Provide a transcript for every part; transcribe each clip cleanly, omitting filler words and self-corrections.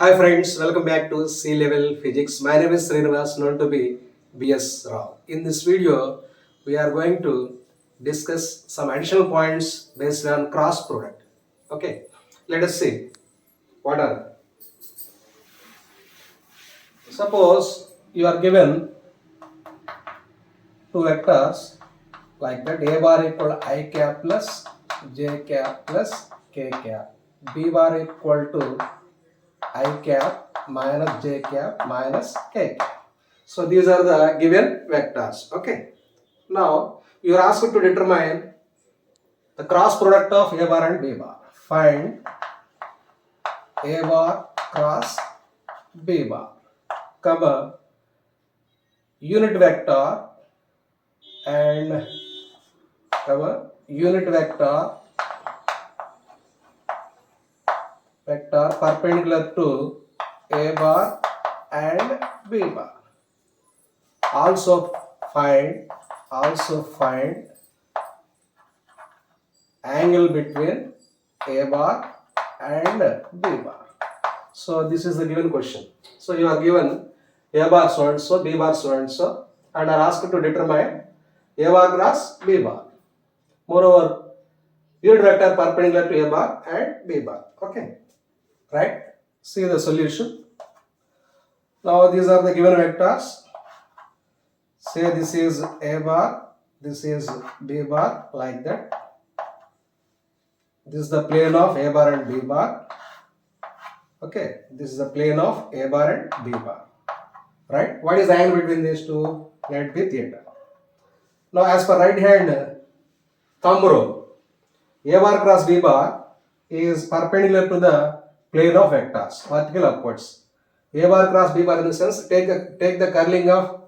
Hi friends, welcome back to C Level Physics. My name is Srinivas, known to be BS Rao. In this video, we are going to discuss some additional points based on cross product. Okay, let us see what are. Suppose you are given two vectors like that: A bar equal to I cap plus J cap plus K cap, B bar equal to I cap minus J cap minus K cap. So these are the given vectors. Okay. Now you are asked to determine the cross product of A bar and B bar. Find A bar cross B bar, comma, unit vector and comma, unit vector perpendicular to A bar and B bar. Also find angle between A bar and B bar. So this is the given question. So you are given A bar so and so, B bar so and so, and are asked to determine A bar cross B bar. Moreover, unit vector perpendicular to A bar and B bar. Okay, right? See the solution. Now these are the given vectors. Say this is A bar, this is B bar, like that. This is the plane of A bar and B bar. Okay, this is the plane of A bar and B bar. Right? What is the angle between these two? Let it be theta. Now, as per right hand thumb rule, A bar cross B bar is perpendicular to the plane of vectors, vertical upwards. A bar cross B bar in the sense, take the curling of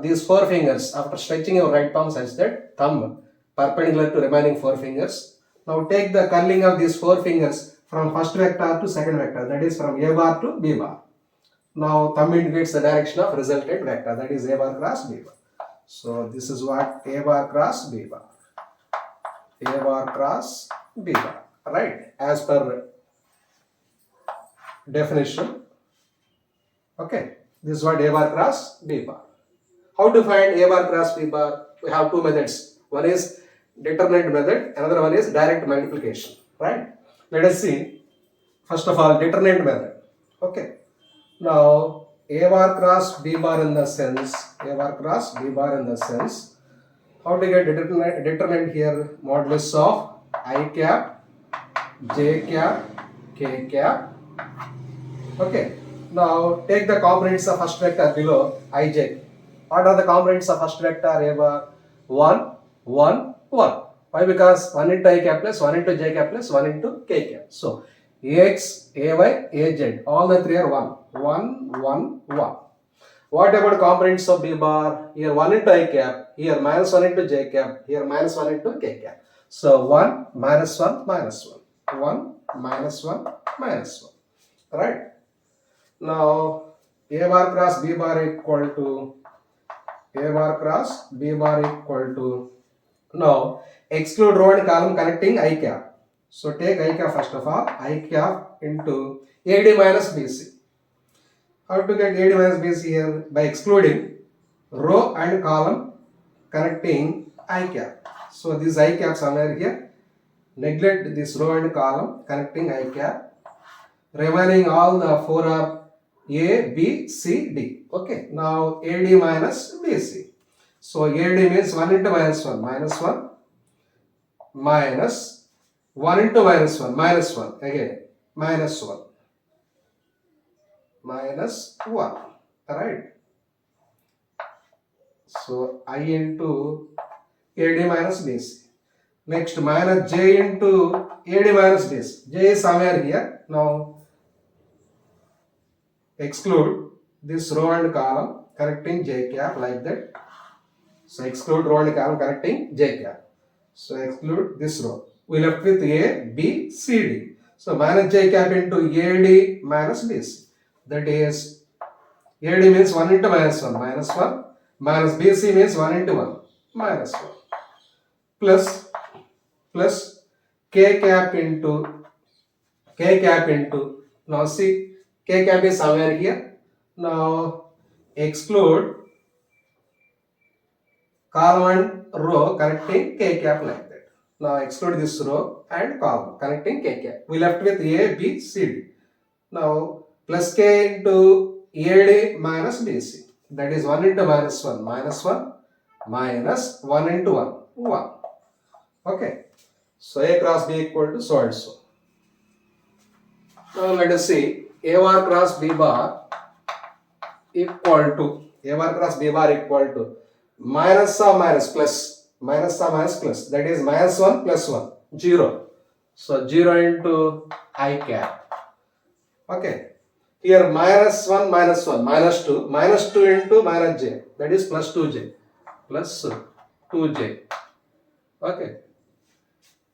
these four fingers after stretching your right palm such that thumb perpendicular to remaining four fingers. Now take the curling of these four fingers from first vector to second vector, that is from A bar to B bar. Now thumb indicates the direction of resultant vector, that is A bar cross B bar. So this is what A bar cross B bar. A bar cross B bar, right? As per definition. Okay, this is what A bar cross B bar. How to find A bar cross B bar? We have two methods. One is determinant method, another one is direct multiplication, right? Let us see, first of all, determinant method. Okay. Now, A bar cross B bar in the sense, how to get determinant here? Modulus of I cap, J cap, K cap. Okay. Now, take the components of first vector below, Ij. What are the components of first vector A bar? 1, 1, 1. Why? Because 1 into I cap plus 1 into J cap plus 1 into K cap. So, Ax, Ay, Az, all the three are 1. 1, 1, 1. What about components of B bar? Here 1 into I cap, here minus 1 into J cap, here minus 1 into K cap. So, 1, minus 1, minus 1. 1, minus 1, minus 1. Right? Now, A bar cross B bar equal to now exclude row and column connecting I cap. So take I cap first of all, I cap into AD minus BC. How to get AD minus BC here? By excluding row and column connecting I cap. So this I cap somewhere here. Neglect this row and column connecting I cap. Remaining all the four are A, B, C, D. Okay. Now AD minus BC. So AD means 1 into minus 1, minus 1, minus 1 into minus 1, minus 1, again, minus 1, minus 1, alright. So I into AD minus BC. Next, minus J into AD minus BC. J is somewhere here. Now, exclude this row and column connecting J cap like that. So exclude row and column connecting J cap. So exclude this row. We left with A, B, C, D. So minus J cap into AD minus BC. That is, AD means 1 into minus 1, minus 1. Minus BC means 1 into 1, minus 1. Plus K cap into, now see, K cap is somewhere here. Now exclude column and row connecting K cap like that. Now exclude this row and column connecting K cap. We left with A, B, C, D. Now plus K into AD minus BC. That is 1 into minus 1. Minus 1 minus 1 into 1. 1. Okay. So A cross B equal to so and so. Now let us see. A bar cross B bar equal to A bar cross B bar equal to minus or minus plus. Minus or minus plus. That is minus 1 plus 1. 0. So 0 into I cap. Okay. Here minus 1 minus 1 minus 2. Minus 2 into minus j. That is plus 2j. Plus 2j. Okay.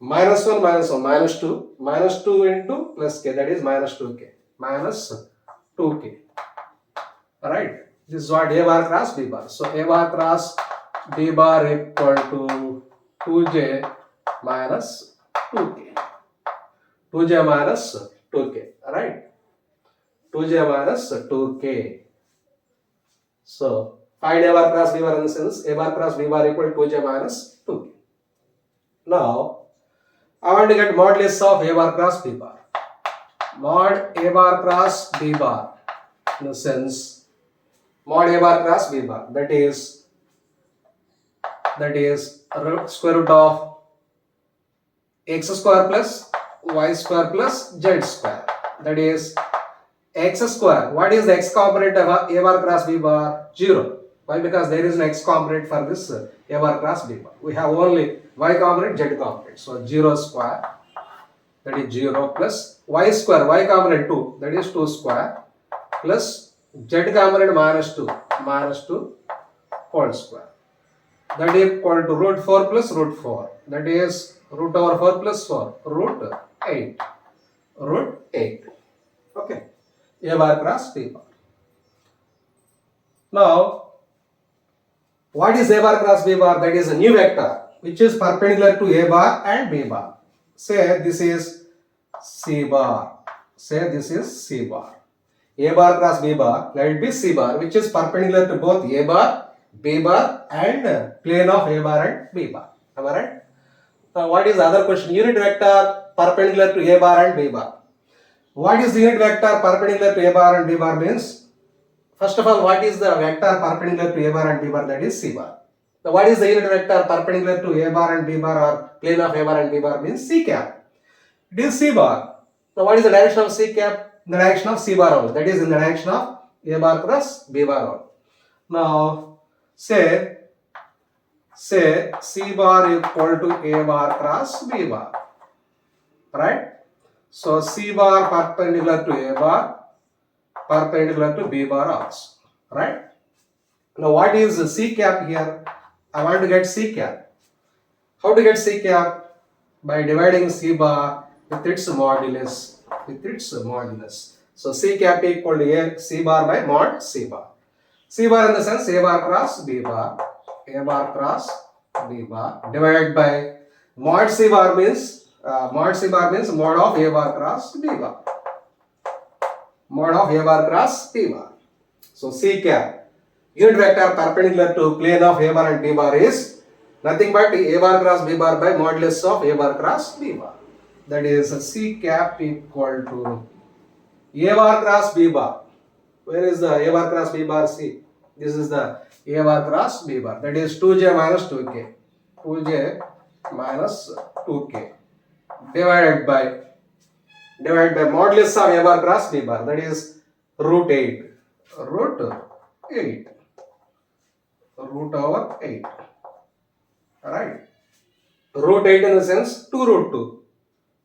Minus 1 minus 1 minus 2. Minus 2 into plus k. That is minus 2k. Minus 2k. Alright. This is what A bar cross B bar. So A bar cross B bar equal to 2j minus 2k. 2j minus 2k. Alright. 2j minus 2k. So find A bar cross B bar in the sense A bar cross B bar equal to 2j minus 2k. Now I want to get modulus of A bar cross B bar. Mod A bar cross B bar in the sense mod A bar cross B bar, that is square root of x square plus y square plus z square, that is x square. What is the x component of A bar cross B bar? 0. Why? Because there is an x component for this A bar cross B bar. We have only y component, z component. So 0 square, that is 0, plus y square, y component 2, that is 2 square, plus z component minus 2 whole square. That is equal to root 4 plus root 4. That is root over 4 plus 4, root 8. Root 8. Okay. A bar cross B bar. Now, what is A bar cross B bar? That is a new vector which is perpendicular to A bar and B bar. Say this is C bar. Say this is C bar. A bar cross B bar, let it be C bar, which is perpendicular to both A bar, B bar and plane of A bar and B bar. Am I right? Now what is the other question? Unit vector perpendicular to A bar and B bar. What is the unit vector perpendicular to A bar and B bar means? First of all, what is the vector perpendicular to A bar and B bar? That is C bar. Now what is the unit vector perpendicular to A bar and B bar or plane of A bar and B bar means C cap. It is C bar. Now what is the direction of C cap? In the direction of C bar only. That is in the direction of A bar cross B bar only. Now say C bar equal to A bar cross B bar. Right? So C bar perpendicular to A bar, perpendicular to B bar also. Right? Now what is C cap here? I want to get C cap. How to get C cap? By dividing C bar with its modulus. So C cap equal to A C bar by mod C bar. C bar in the sense A bar cross B bar. A bar cross B bar divided by mod C bar means mod of A bar cross B bar. Mod of A bar cross B bar. So C cap, unit vector perpendicular to plane of A bar and B bar is nothing but A bar cross B bar by modulus of A bar cross B bar. That is C cap equal to A bar cross B bar. Where is the A bar cross B bar? See, this is the A bar cross B bar. That is 2j minus 2k. 2j minus 2k divided by modulus of A bar cross B bar. That is root 8. Root 8. Root over 8. Alright. Root 8 in the sense 2 root 2.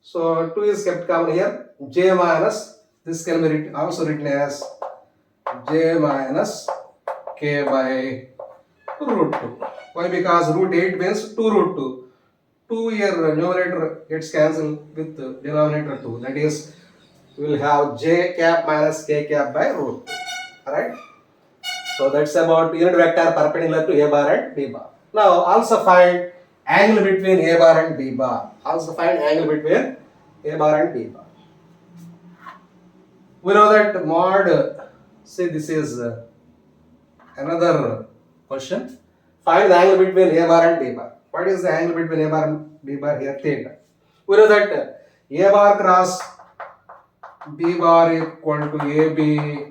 So 2 is kept common here. J minus, this can be also written as J minus K by root 2. Why? Because root 8 means 2 root 2. 2 here numerator gets cancelled with denominator 2. That is, we will have J cap minus K cap by root 2. Alright. So that's about unit vector perpendicular to A bar and B bar. Now also find angle between A bar and B bar. Also find angle between A bar and B bar. We know that mod, see this is another question. Find the angle between A bar and B bar. What is the angle between A bar and B bar here? Theta. We know that A bar cross B bar equal to AB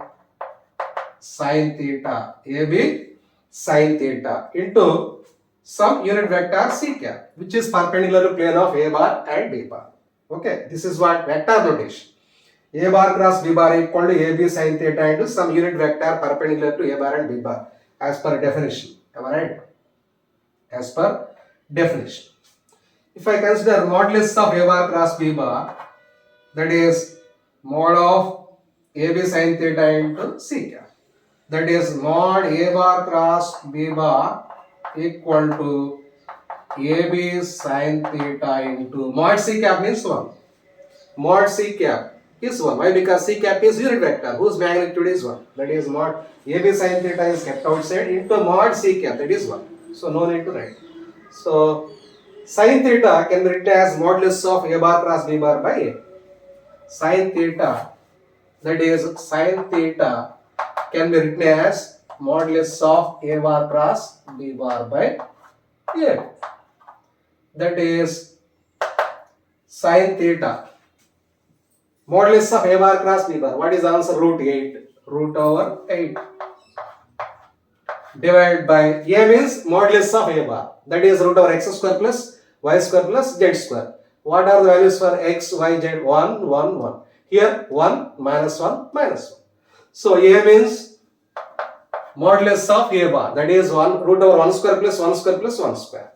sin theta. AB sin theta into some unit vector C cap, which is perpendicular to plane of A bar and B bar. Okay, this is what vector notation. A bar cross B bar equal to AB sin theta into some unit vector perpendicular to A bar and B bar as per definition. Am I right? As per definition. If I consider modulus of A bar cross B bar, that is mod of AB sin theta into C cap. That is mod A bar cross B bar equal to AB sin theta into mod C cap means 1. Mod C cap is 1. Why? Because C cap is unit vector whose magnitude is 1. That is mod AB sin theta is kept outside into mod C cap, that is 1. So no need to write. So sin theta can be written as modulus of A bar cross B bar by A. Sin theta, that is sin theta can be written as modulus of A bar cross B bar by A. That is sin theta. Modulus of A bar cross B bar. What is the answer? Root 8. Root over 8. Divided by A means modulus of A bar. That is root over x square plus y square plus z square. What are the values for x, y, z? 1, 1, 1. Here 1, minus 1, minus 1. So A means modulus of A bar. That is 1 root over 1 square plus 1 square plus 1 square.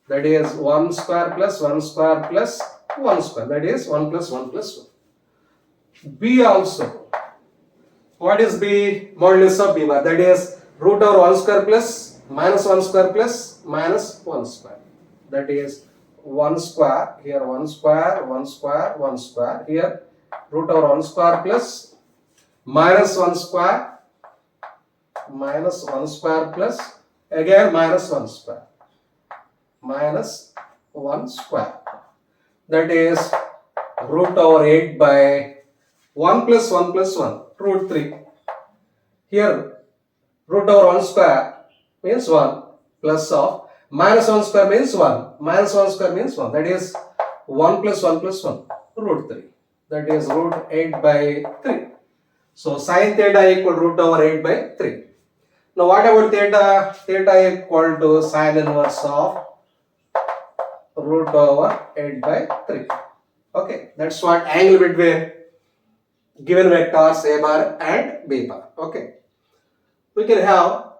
That is 1 square plus 1 square plus 1 square. That is 1 plus 1 plus 1. B also. What is B? Modulus of B bar. That is root over 1 square plus minus 1 square plus minus 1 square. That is 1 square. Here 1 square, 1 square, 1 square. Here root over 1 square plus minus 1 square, minus 1 square plus again minus 1 square. Minus 1 square. That is root over 8 by 1 plus 1 plus 1, root 3. Here root over 1 square means 1 plus of minus 1 square means 1. Minus 1 square means 1. That is 1 plus 1 plus 1, root 3. That is root 8 by 3. So sin theta equal root over 8 by 3. Now what about theta? Theta equal to sin inverse of root over 8 by 3. Okay, that's what angle between given vectors A bar and B bar. Okay, we can have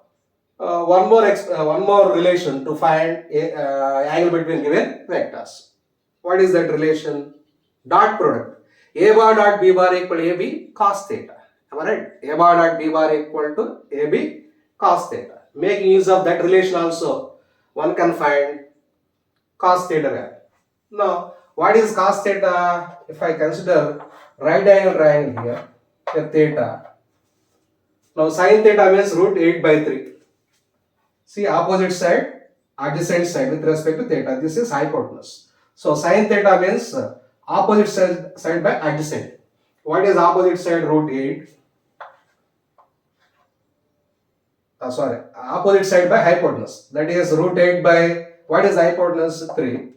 one more relation to find angle between given vectors. What is that relation? Dot product. A bar dot B bar equal to AB cos theta. Am I right? A bar dot B bar equal to AB cos theta. Making use of that relation also, one can find cos theta value. Now, what is cos theta? If I consider right angle triangle here, theta. Now, sin theta means root 8 by 3. See, opposite side, adjacent side with respect to theta. This is hypotenuse. So, sin theta means opposite side by adjacent. What is opposite side? Root 8. Opposite side by hypotenuse. That is root 8 by, what is hypotenuse? 3.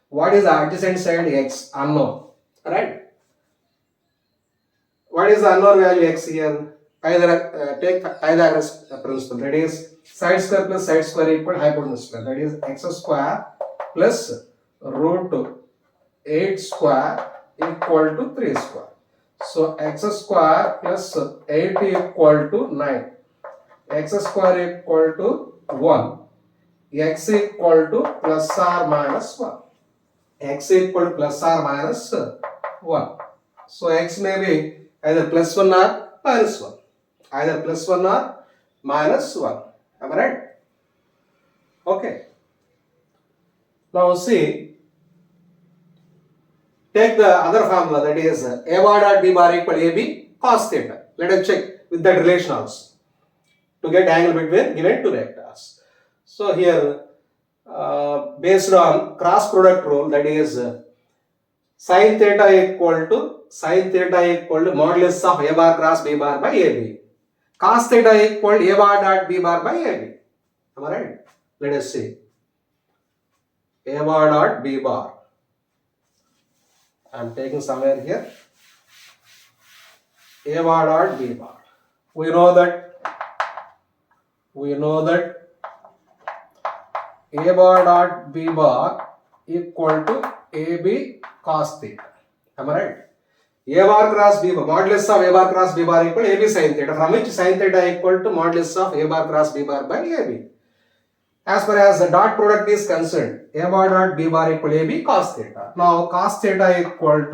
What is the adjacent side? X, unknown. Right? What is the unknown value x here? Take Pythagoras principle. That is side square plus side square equal hypotenuse square. That is x square plus root 8 square equal to 3 square. So x square plus 8 equal to 9. X square equal to 1. X equal to plus or minus 1. X equal to plus or minus 1. So x may be either plus 1 or minus 1. Either plus 1 or minus 1. Am I right? Okay. Now see, take the other formula, that is A bar dot B bar equal AB cos theta. Let us check with that relation also to get angle between given two vectors. So here, based on cross product rule, that is sin theta equal to sin theta equal to modulus of a bar cross b bar by ab. Cos theta equal to a bar dot b bar by ab. Am I right? Let us see. A bar dot b bar. I am taking somewhere here. A bar dot b bar. We know that a bar dot b bar equal to ab cos theta. Am I right? A bar cross b bar, modulus of a bar cross b bar equal to ab sin theta, from which sin theta equal to modulus of a bar cross b bar by ab. As far as the dot product is concerned, a bar dot b bar equal to ab cos theta. Now cos theta equal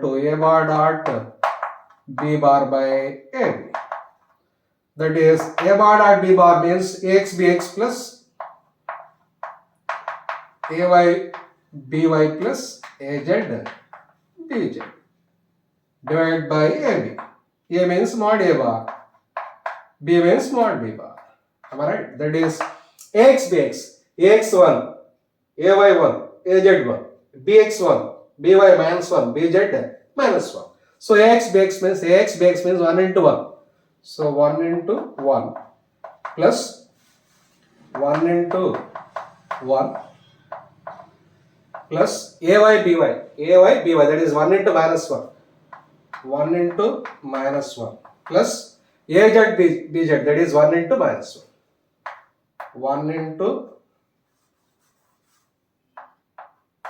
to a bar dot b bar by ab. That is, a bar dot b bar means ax bx plus ay by plus az bz divided by ab. A means mod a bar, b means mod b bar. Am I right? That is ax bx, ax1, ay1, az1, bx1, by minus 1, bz minus 1. So ax bx means 1 into 1. So 1 into 1 plus 1 into 1 plus ay by, that is 1 into minus 1. 1 into minus 1 plus az bz, that is 1 into minus 1. 1 into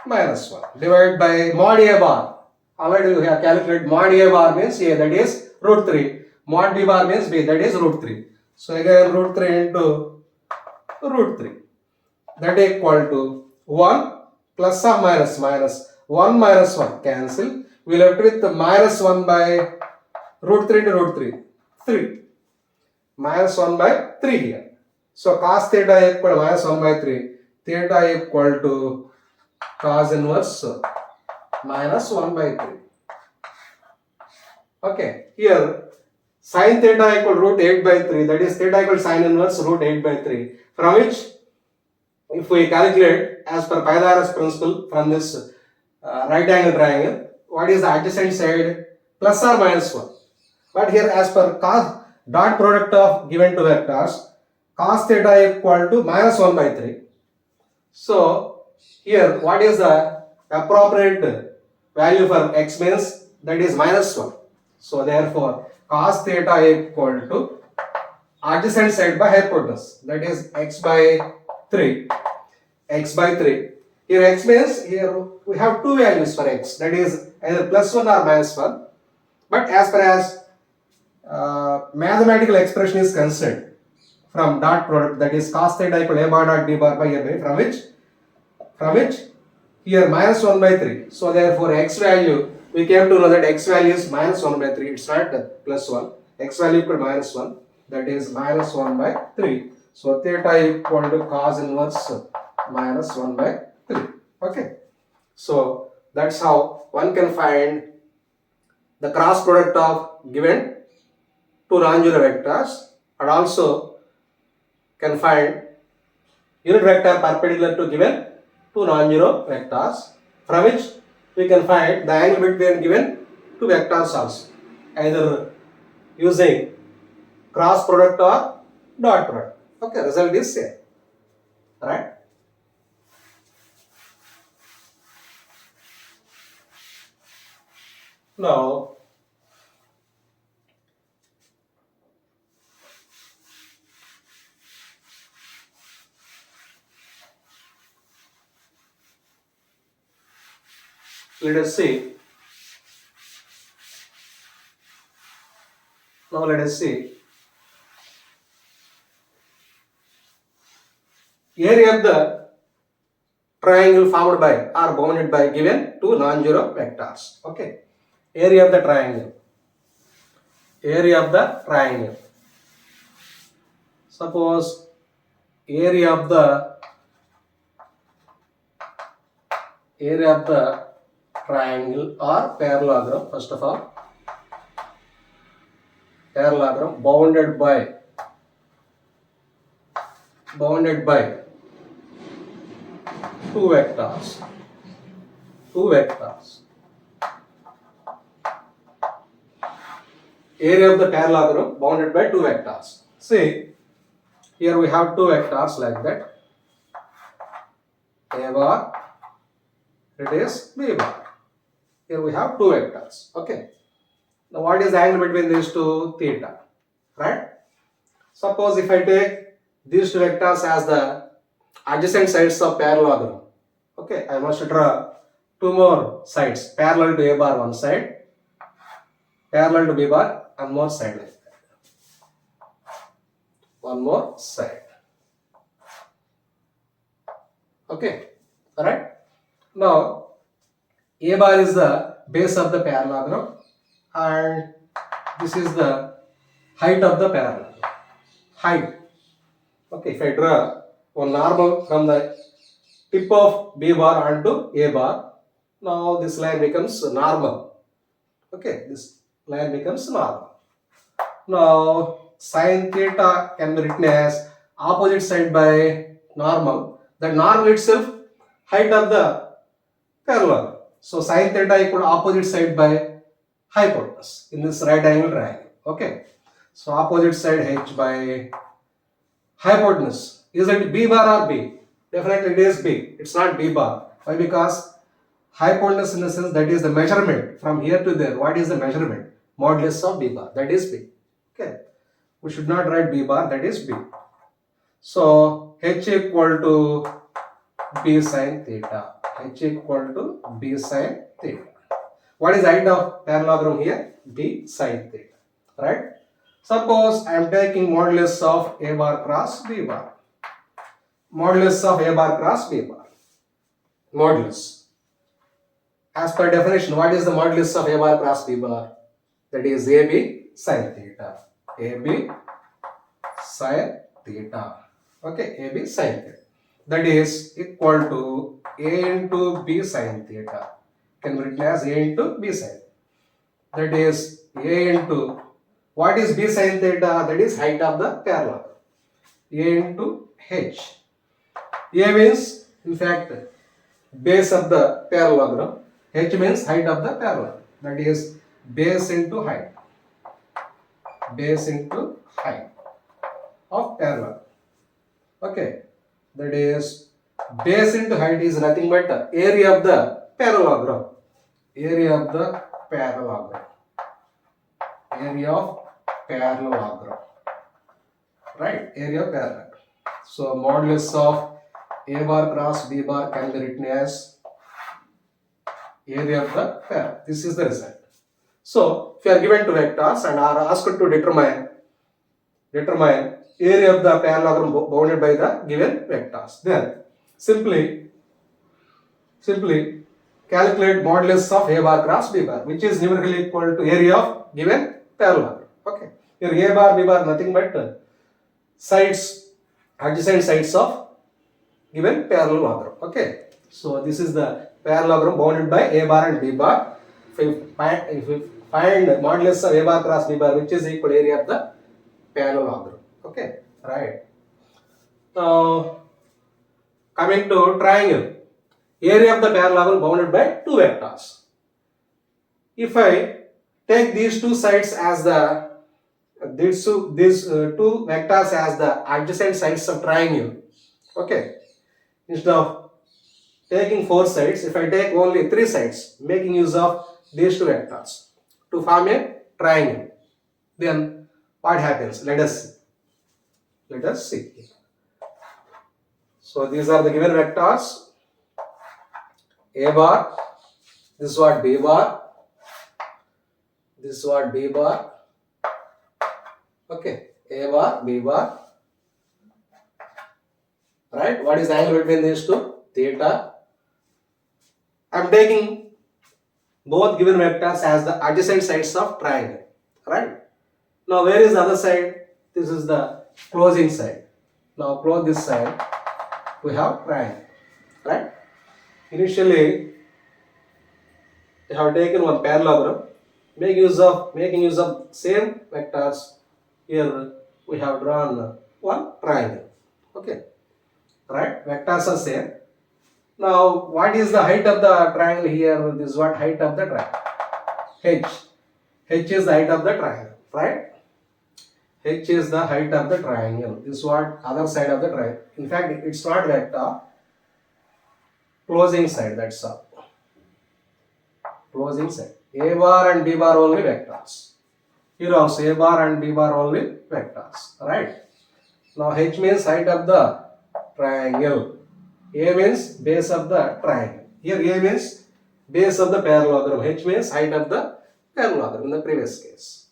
minus 1 divided by mod a bar. Already we have calculated mod a bar means a, that is root 3. Mod b bar means b, that is root 3. So again root 3 into root 3. That equal to 1 plus or minus 1 minus 1 cancel. We left with the minus 1 by root 3 into root 3. 3. Minus 1 by 3 here. So cos theta equal to minus 1 by 3. Theta equal to cos inverse minus 1 by 3. Okay. Here sin theta equal root 8 by 3. That is theta equal sin inverse root 8 by 3. From which if we calculate as per Pythagoras principle from this right angle triangle, what is the adjacent side? Plus or minus 1. But here as per cos dot product of given two vectors, cos theta equal to minus 1 by 3. So here what is the appropriate value for x means, that is minus 1. So therefore cos theta equal to adjacent side by hypotenuse, that is x by 3. Here x means, here we have two values for x, that is either plus 1 or minus 1. But as far as mathematical expression is concerned, from dot product, that is cos theta equal a bar dot b bar by ab, from which here minus 1 by 3. So therefore x value, we came to know that x value is minus 1 by 3. It's not plus 1. X value equal minus 1. That is minus 1 by 3. So theta equal to cos inverse minus 1 by 3. Okay. So that's how one can find the cross product of given two non-zero vectors, and also can find unit vector perpendicular to given two non-zero vectors, from which we can find the angle between given two vectors also, either using cross product or dot product. Okay, result is same. Right? Now let us see. Area of the triangle formed by or bounded by given two non-zero vectors. Okay. Area of the triangle. Suppose area of the triangle or parallelogram, first of all, parallelogram bounded by two vectors. area of the parallelogram bounded by two vectors. See, here we have two vectors like that. A bar, it is B bar. Here we have two vectors. Okay. Now what is the angle between these two? Theta. Right? Suppose if I take these two vectors as the adjacent sides of parallelogram. Okay, I must draw two more sides parallel to A bar one side, parallel to B bar one more side like that. One more side. Okay, alright. Now A bar is the base of the parallelogram and this is the height of the parallelogram. Height. Okay, if I draw one normal from the tip of B bar onto A bar, now this line becomes normal. Okay, this line becomes normal. Now sin theta can be written as opposite side by normal. The normal itself height of the parallelogram. So sin theta equal opposite side by hypotenuse in this right angle triangle. Okay. So opposite side h by hypotenuse. Is it B bar or B? Definitely it is B. It's not B bar. Why? Because hypotenuse in the sense that is the measurement from here to there. What is the measurement? Modulus of B bar. That is B. Okay. We should not write B bar. That is B. So h equal to B sin theta. H equal to B sin theta. What is the height of parallelogram here? B sin theta. Right? Suppose I am taking modulus of A bar cross B bar. Modulus of A bar cross B bar. Modulus. As per definition, what is the modulus of A bar cross B bar? That is AB sin theta. AB sin theta. Okay, AB sin theta. That is equal to A into B sin theta. Can be written as A into B sin. That is A into, what is B sin theta? That is height of the parallelogram. A into H. A means, in fact, base of the parallelogram. H means height of the parallelogram. That is base into height. Base into height of parallelogram. Okay. That is base into height is nothing but the area of the parallelogram. Area of the parallelogram. Area of parallelogram. Right? Area of parallelogram. So modulus of A bar cross B bar can be written as area of the parallelogram. This is the result. So if you are given two vectors and are asked to determine area of the parallelogram bounded by the given vectors, then simply calculate modulus of A bar cross B bar, which is numerically equal to area of given parallelogram. Okay. Here A bar B bar nothing but sides, adjacent sides of given parallelogram. Okay. So this is the parallelogram bounded by A bar and B bar. If you find modulus of A bar cross B bar, which is equal to area of the parallelogram. Okay. Right. Now coming to triangle. Area of the parallelogram bounded by two vectors. If I take these two sides as the these two vectors as the adjacent sides of triangle, okay, instead of taking four sides, if I take only three sides, making use of these two vectors to form a triangle, then what happens? Let us see. So these are the given vectors. A bar, this is what B bar, this is what B bar, okay, A bar, B bar, right? What is the angle between these two? Theta. I am taking both given vectors as the adjacent sides of triangle, right? Now where is the other side? This is the closing side. Now close this side, we have triangle, right? Initially, we have taken one parallelogram, making use of same vectors. Here we have drawn one triangle. Okay, right? Vectors are same. Now, what is the height of the triangle here? This is what height of the triangle. H is the height of the triangle. right? H is the height of the triangle. This is what other side of the triangle. In fact, it's not vector. Closing side, that's all. Closing side. A bar and B bar only vectors. Here also A bar and B bar only vectors, right? Now H means height of the triangle. A means base of the triangle. Here A means base of the parallelogram. H means height of the parallelogram in the previous case.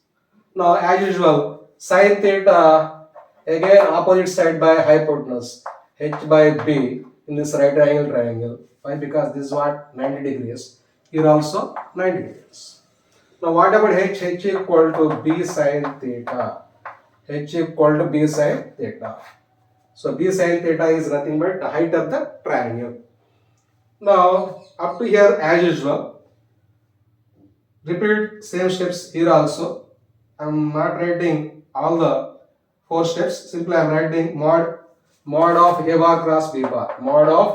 Now as usual, sin theta, again opposite side by hypotenuse. H by B in this right triangle. Why? Because this is what? 90 degrees. Here also 90 degrees. Now what about H? H equal to B sin theta. H equal to B sin theta. So B sin theta is nothing but the height of the triangle. Now up to here as usual. Repeat same steps here also. I am not writing all the 4 steps. Simply I am writing mod of A bar cross B bar. Mod of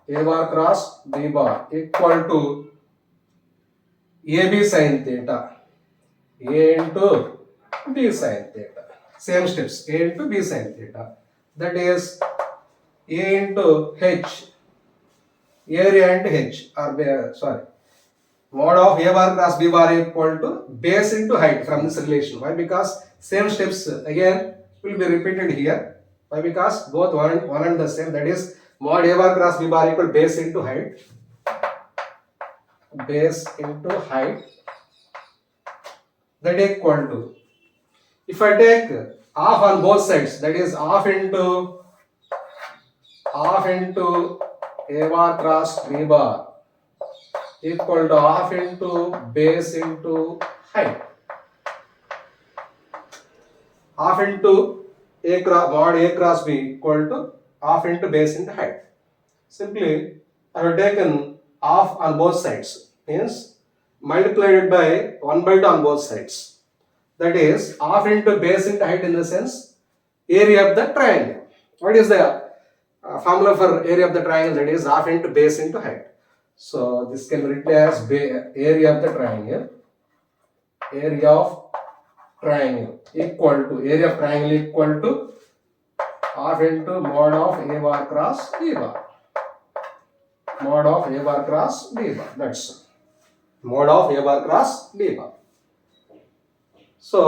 A bar cross B bar equal to AB sin theta. A into B sin theta. Same steps. A into B sin theta. That is A into H. Area into H. Mod of A bar cross B bar equal to base into height from this relation. Why? Because same steps again will be repeated here. Why? Because both one and the same. That is mod A bar cross B bar equal base into height. Base into height. That equal to, if I take half on both sides, that is half into A bar cross B bar equal to half into base into height. Half into mod A cross B equal to half into base into height. Simply I have taken half on both sides, means multiplied by 1/2 on both sides. That is half into base into height in the sense area of the triangle. What is the formula for area of the triangle? That is half into base into height. So this can be written as area of the triangle. Area of triangle equal to half into mod of A bar cross B bar. Mod of A bar cross B bar. That's mod of A bar cross B bar. So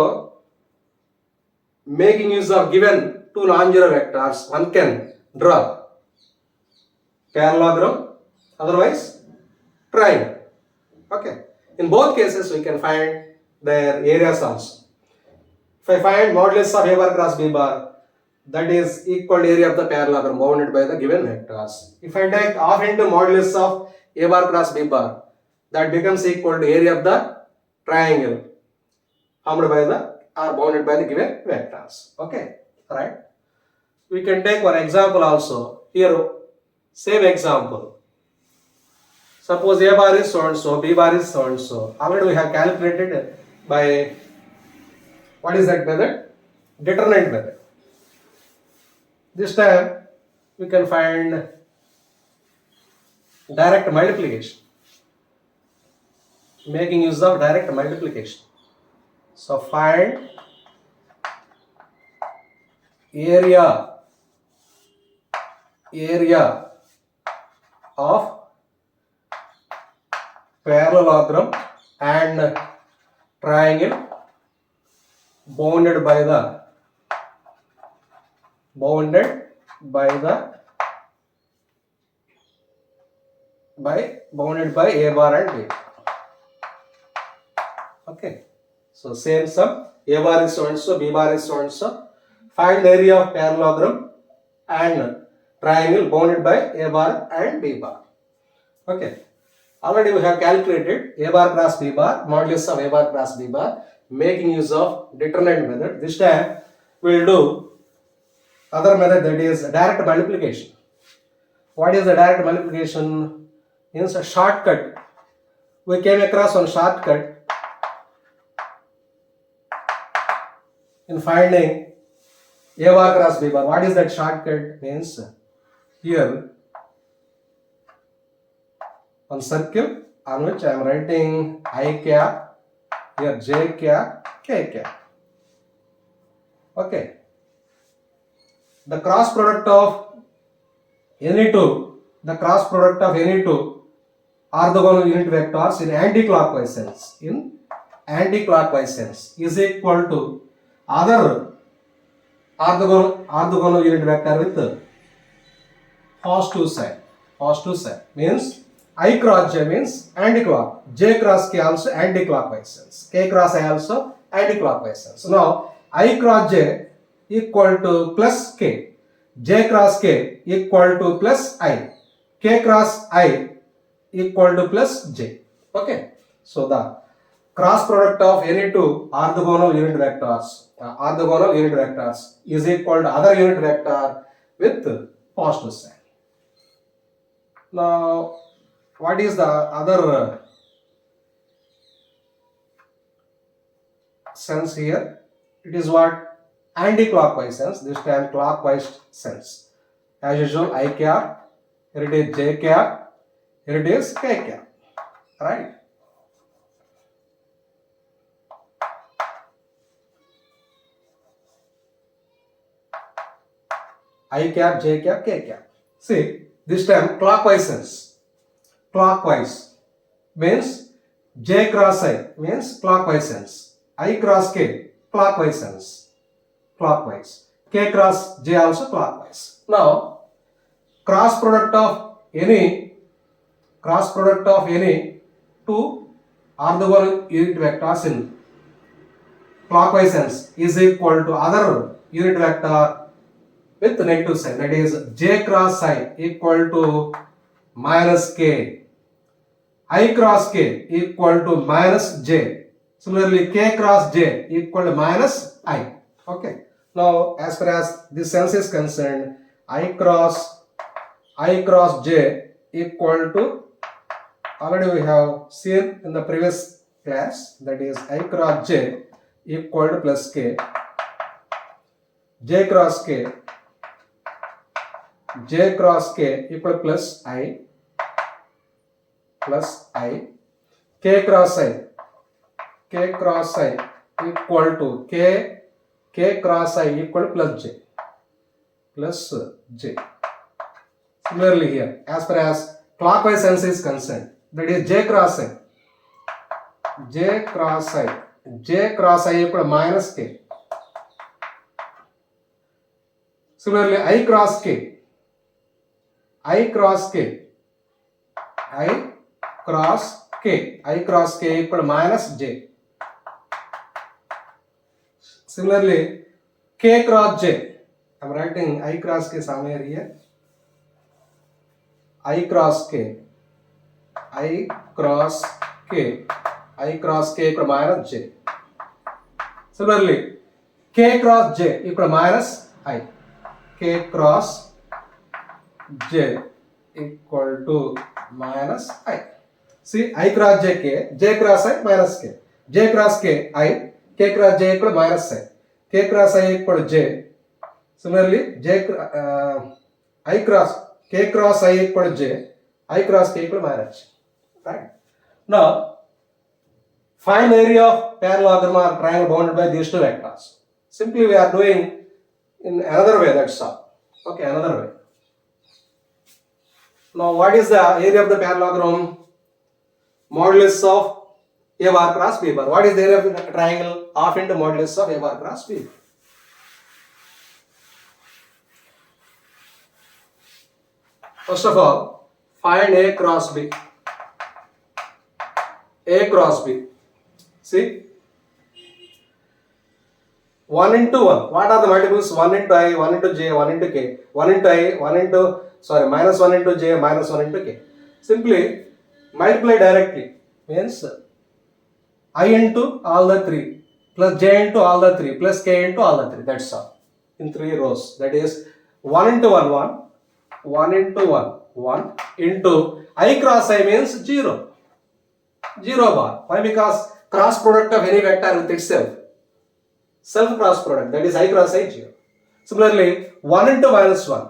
making use of given two non-zero vectors, one can draw parallelogram, otherwise triangle. Okay. In both cases, we can find their areas also. If I find modulus of A bar cross B bar, that is equal to area of the parallelogram bounded by the given vectors. If I take half into modulus of A bar cross B bar, that becomes equal to area of the triangle bounded by the given vectors. Okay, right? We can take one example also. Here, same example. Suppose A bar is so and so, B bar is so and so. Already we have calculated by, what is that method? Determinant method. This time we can find direct multiplication. Making use of direct multiplication. So find area of parallelogram and triangle bounded by A bar and B. Okay. So same sum, A bar is so and so, B bar is so and so. Find the area of parallelogram and triangle bounded by A bar and B bar. Okay. Already we have calculated A bar cross B bar, modulus of A bar cross B bar, making use of determinant method. This time we will do other method, that is direct multiplication. What is the direct multiplication? Means a shortcut. We came across one shortcut in finding A bar cross B bar. What is that shortcut? Means here one circle on which I am writing I cap, here J cap, K cap. Okay, the cross product of any two orthogonal unit vectors in anti-clockwise sense is equal to other orthogonal unit vector with positive sign means I cross j means anti-clock, j cross k also anti-clockwise sense, k cross I also anti-clockwise sense. Now I cross j equal to plus k, j cross k equal to plus I, k cross I equal to plus j. Okay, so the cross product of any two orthogonal unit vectors is equal to other unit vector with positive sign. Now what is the other sense here? It is what? Anti-clockwise sense, this time clockwise sense. As usual, I cap, here it is j cap, here it is k cap, right? I cap, j cap, k cap. See, this time clockwise sense. Clockwise means j cross I means clockwise sense, I cross k clockwise sense, clockwise, k cross j also clockwise. Now cross product of any two orthogonal unit vectors in clockwise sense is equal to other unit vector with negative sign, that is j cross I equal to minus k, I cross k equal to minus j, similarly k cross j equal to minus I. Okay, now as far as this sense is concerned, I cross j equal to, already we have seen in the previous class, that is I cross j equal to plus k, j cross k equal to plus I, k cross I equal to k cross I equal to plus j. Similarly here, as far as clockwise sense is concerned, that is j cross I equal to minus k. Similarly, I cross k equal to minus j. Similarly, k cross j, I am writing I cross k somewhere here. I cross k equal to minus j. Similarly, k cross j equal to minus I. K cross j equal to minus I. See, I cross j k, j cross I minus k, j cross k I, k cross j equal to minus I, k cross I equal to j. Similarly, k cross I equal to j, I cross k equal to minus j. Right? Now, find area of parallelogram or triangle bounded by these two vectors. Simply we are doing in another way, that's all. Okay, another way. Now, what is the area of the parallelogram? Modulus of A bar cross B bar. What is the area of the triangle? Half into modulus of A bar cross B bar. First of all, find A cross B. See, 1 into 1. What are the multiples? 1 into I, 1 into j, 1 into k. 1 into I, minus 1 into j, minus 1 into k. Simply multiply directly. Means I into all the 3, plus j into all the 3, plus k into all the 3. That's all. In 3 rows. That is 1 into 1, 1 into 1 into I cross I means 0. 0 bar. Why? Because cross product of any vector with itself. Self cross product, that is I cross I 0. Similarly, 1 into minus 1,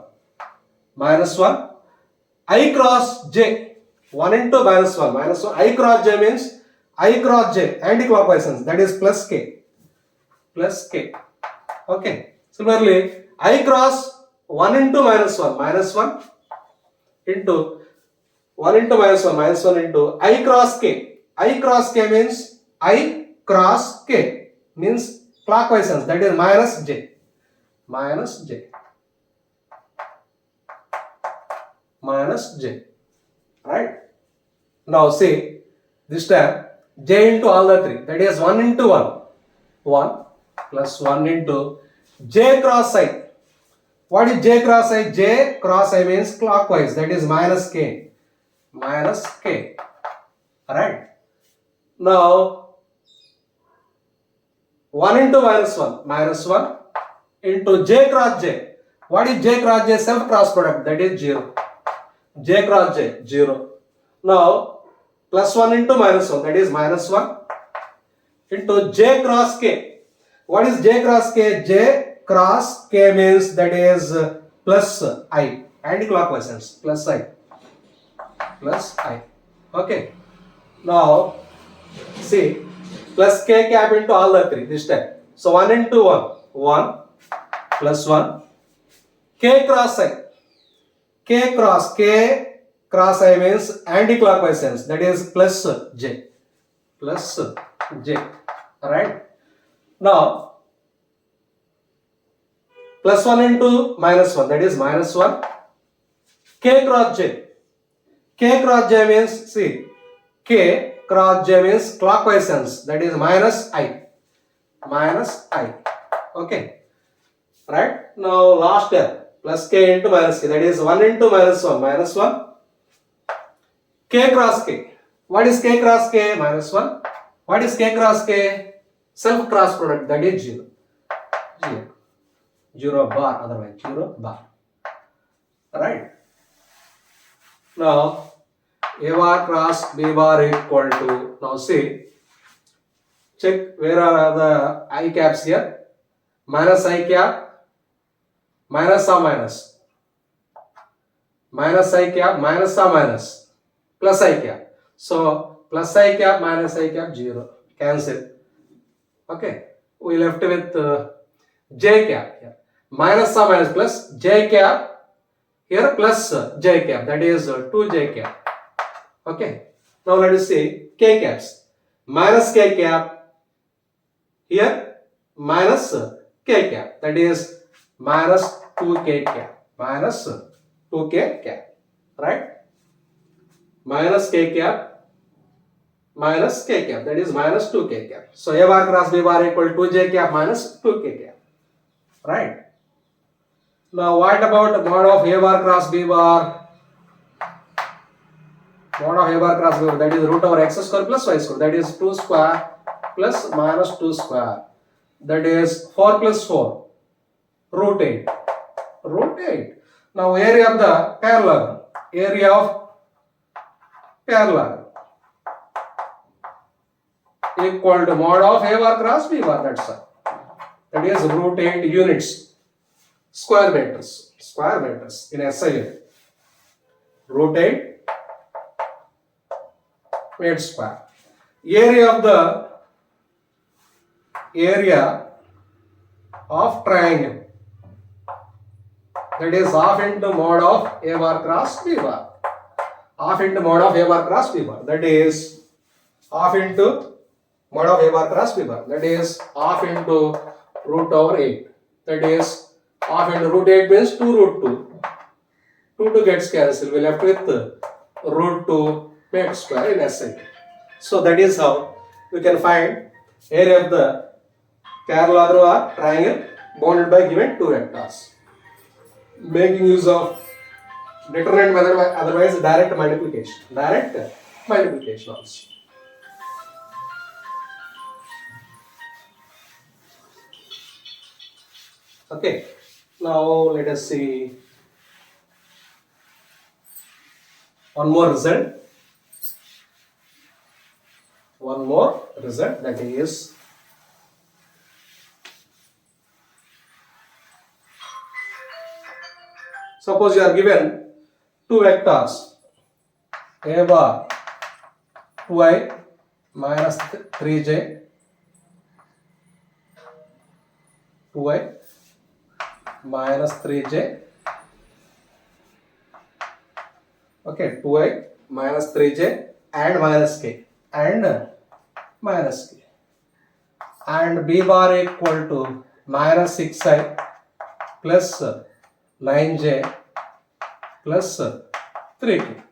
I cross j, 1 into minus 1, I cross j means I cross j, anti-clockwise sense, that is plus k. Okay. Similarly, I cross 1 into minus 1 into 1 into minus 1 into I cross k. I cross k means I cross k means clockwise sense, that is minus j. Minus j. Minus j. Right? Now see, this time j into all the 3, that is 1 into 1. 1 plus 1 into j cross I. What is j cross I? J cross I means clockwise, that is minus k. Minus k. Alright. Now 1 into minus 1 into j cross j. What is j cross j? Self cross product, that is 0. J cross j, 0. Now plus 1 into minus 1, that is minus 1 into j cross k. What is j cross k? J cross k means that is plus I, anti-clockwise sense, plus I. Plus I. Okay. Now see, plus k cap into all the 3 this time. So 1 into 1, 1 plus 1, k cross I. K cross I means anti-clockwise sense, that is plus j. Plus j. Alright. Now plus 1 into minus 1, that is minus 1, k cross j. K cross j means, see, k cross j means clockwise sense, that is minus I. Minus I. Okay. Right. Now last step, plus k into minus k, that is 1 into minus 1, minus 1, k cross k. What is k cross k? Minus 1. What is k cross k? Self cross product, that is 0. 0. 0 bar, otherwise 0 bar. Right. Now A bar cross B bar equal to, now see, check where are the I caps here. Minus I cap, minus or minus. Minus I cap, minus or minus. Plus I cap. So plus I cap, minus I cap, 0. Cancel. Okay. We left with j cap here. Minus or minus plus j cap. Here plus j cap, that is 2j cap. Okay. Now let us see k caps. Minus k cap. Here minus k cap, that is minus 2k cap. Minus 2k cap. Right? Minus k cap. Minus k cap, that is minus 2k cap. So A bar cross B bar equal to j cap minus 2k cap. Right? Now what about mod of A bar cross B bar? Mod of A bar cross B bar, that is root over x square plus y square, that is 2 square plus minus 2 square, that is 4 plus 4, root 8. Root 8. Now area of the parallelogram. Area of parallelogram equal to mod of A bar cross B bar, that's all. That is root 8 units. Square meters. Square meters in SI unit. Root 8 meter square. Area of triangle, that is half into mod of A bar cross B bar. Half into mod of A bar cross B bar, that is half into mod of A bar cross B bar, that is half into root over 8, that is half into root 8 means 2 root 2. 2 gets cancelled. We left with root 2 meter square in SI. So that is how we can find area of the parallelogram or triangle bounded by given 2 vectors. Making use of determinant method, otherwise direct multiplication. Direct multiplication also. Okay. Now let us see one more result. One more result, that is suppose you are given 2 vectors A bar 2i minus 3j 2i minus 3j. Okay, 2i minus 3j and minus k and minus k. And b bar equal to minus 6i plus 9j plus 3k.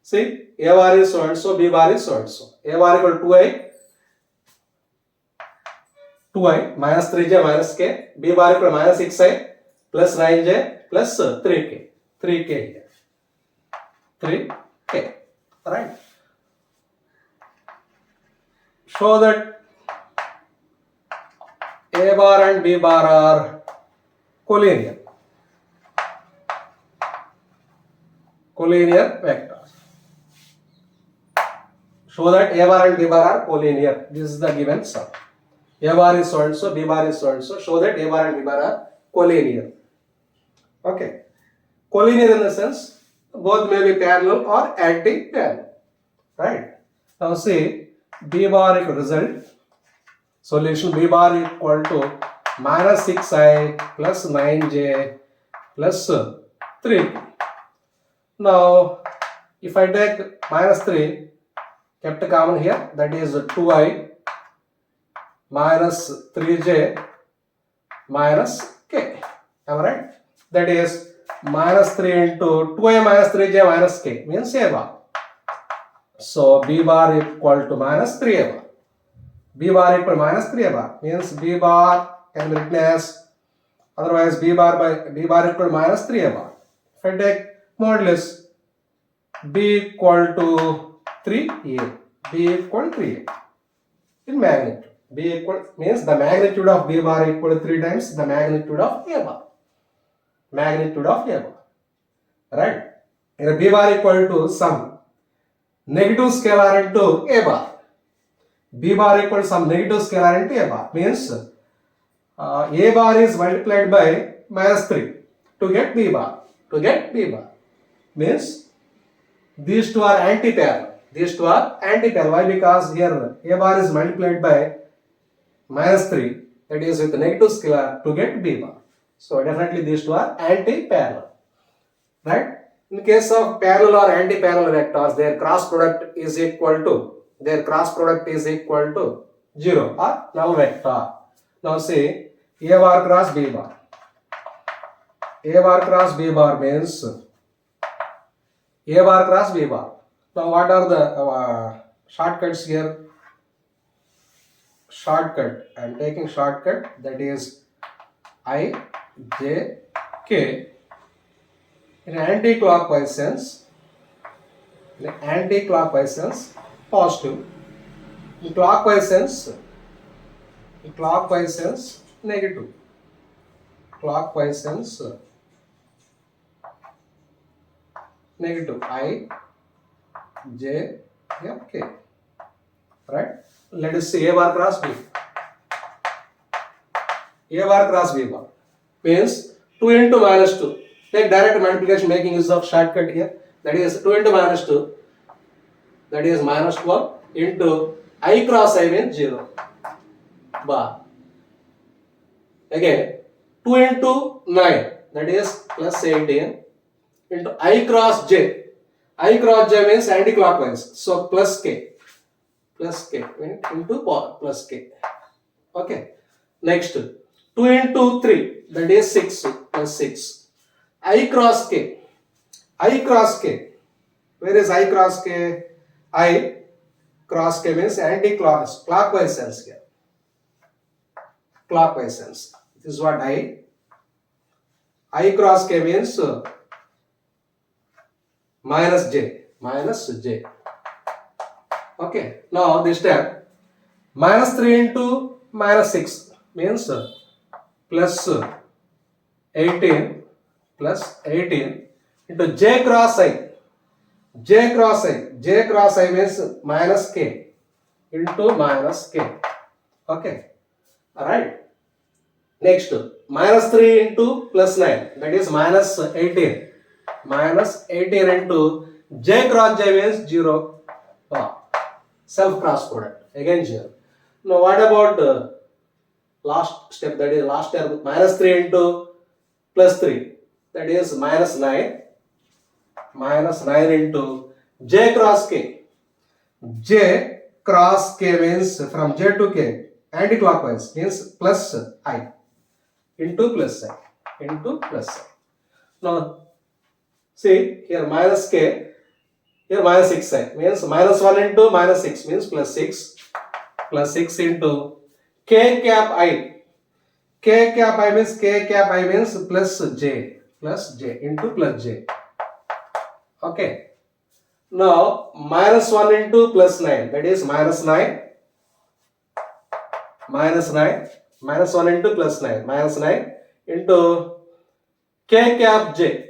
See, a bar is so and so, b bar is so and so. A bar equal to 2i minus 3j minus k, b bar equal to minus 6i plus 9j plus 3k. 3k here. 3k. Right. Show that a bar and b bar are collinear. Collinear vectors. Show that a bar and b bar are collinear. This is the given sum. A bar is so and so, b bar is so and so. Show that a bar and b bar are collinear. Okay. Collinear in the sense both may be parallel or anti-parallel. Right. Now see, b bar equal result. Solution b bar equal to minus 6i plus 9j plus 3. Now, if I take minus 3, kept common here, that is 2i minus 3j minus k. Am I right? That is minus 3 into 2i minus 3j minus k means a bar. So, b bar equal to minus 3a bar. B bar equal to minus 3a bar means b bar can be written as, otherwise b bar equal to minus 3a bar. If I take modulus, b equal to 3a, b equal to 3a in magnitude. B equal means the magnitude of b bar equal to 3 times the magnitude of a bar. Magnitude of a bar. Right? Here b bar equal to some negative scalar into a bar. B bar equal to some negative scalar into a bar means a bar is multiplied by minus 3 to get b bar. To get b bar means these two are anti-parallel. These two are anti-parallel. Why? Because here a bar is multiplied by minus 3, that is with negative scalar to get b bar. So definitely these two are anti-parallel. Right? In case of parallel or anti-parallel vectors, their cross product is equal to 0 or null vector. Now see, a bar cross b bar. A bar cross b bar means a bar cross b bar. Now what are the shortcuts here? Shortcut, I am taking shortcut, that is I, j, k in anti-clockwise sense. In anti-clockwise sense, positive. In clockwise sense, negative. Clockwise sense, negative. I, j, k. Right? Let us see a bar cross b. A bar cross b bar means 2 into minus 2. Take direct multiplication making use of shortcut here. That is 2 into minus 2. That is minus 12 into I cross I means 0 bar. Again 2 into 9, that is plus 18 into I cross j. I cross j means anti-clockwise. So plus k into plus k. Okay. Next 2 into 3, that is 6 plus 6. I cross k. Where is I cross k? I cross k means anti-clockwise, clockwise sense here. Clockwise sense. This is what I cross k means minus j. Okay. Now this step minus 3 into minus 6 means plus 18 into j cross I. J cross I means minus k into minus k. Okay. Alright. Next, minus 3 into plus 9, that is minus 18. Minus 18 into j cross j means 0. Self cross product. Again 0. Now what about last step, that is last term, minus 3 into plus 3, that is minus 9. Minus 9 into j cross k. J cross k means from j to k, anti-clockwise means plus I into plus I into plus I. Now see here minus k, here minus 6i means minus 1 into minus 6 means plus 6 into k cap I. K cap I means plus j into plus j. Okay. Now minus 1 into plus 9, that is minus 9. Minus 1 into plus 9, minus 9 into k cap j.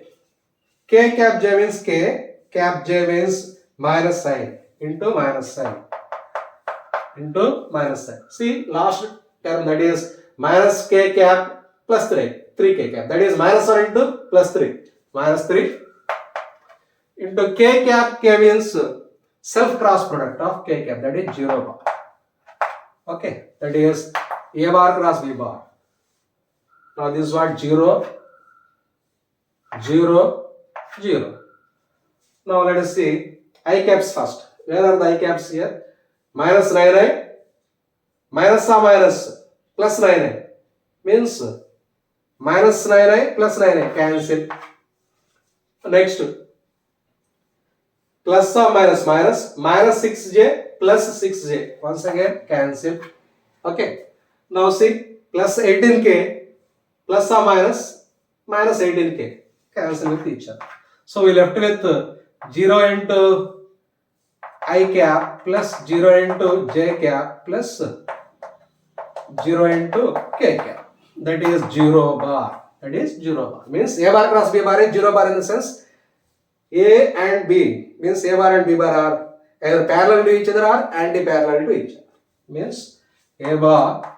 K cap j means k, cap j means minus I into minus I into minus I. See last term, that is minus k cap plus 3k cap, that is minus 1 into plus 3, minus 3 into k cap. K means self cross product of k cap, that is 0 bar. Okay, that is a bar cross b bar. Now this is what 0, 0, 0. Now let us see I caps first. Where are the I caps here? Minus 9i, minus or minus, plus 9i means minus 9i plus 9i, cancel. Next plus or minus, minus 6j plus 6j, once again cancel. Okay, now see plus 18k plus or minus 18k, cancel with each other. So we left with 0 into I cap plus 0 into j cap plus 0 into k cap, that is 0 bar. That is 0 bar means a bar cross b bar is 0 bar in the sense A and B, means A bar and B bar are either parallel to each other or anti-parallel to each other. Means A bar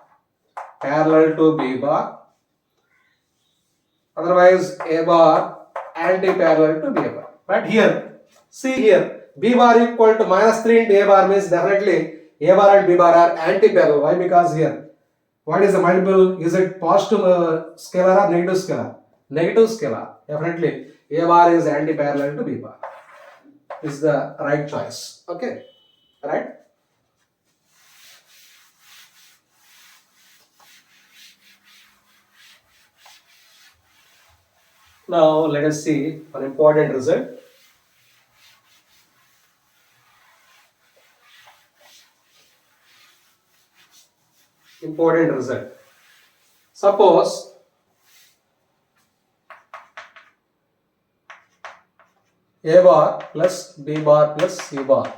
parallel to B bar, otherwise A bar anti-parallel to B bar. But here, see here, B bar equal to minus 3 into A bar means definitely A bar and B bar are anti-parallel. Why? Because here, what is the multiple? Is it positive scalar or negative scalar? Negative scalar. Definitely A bar is anti-parallel to B bar. This is the right choice. Okay, right? Now let us see an important result. Important result. Suppose A bar plus B bar plus C bar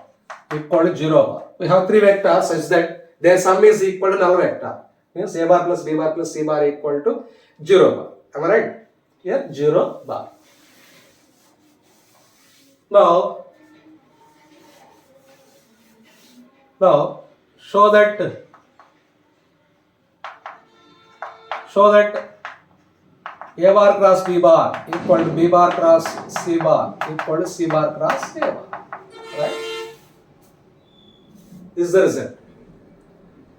equal to 0 bar. We have three vectors such that their sum is equal to null vector. Means A bar plus B bar plus C bar equal to 0 bar. Am I right? Here 0 bar. Now show that A bar cross B bar equal to B bar cross C bar equal to C bar cross A bar. Right? This is the result.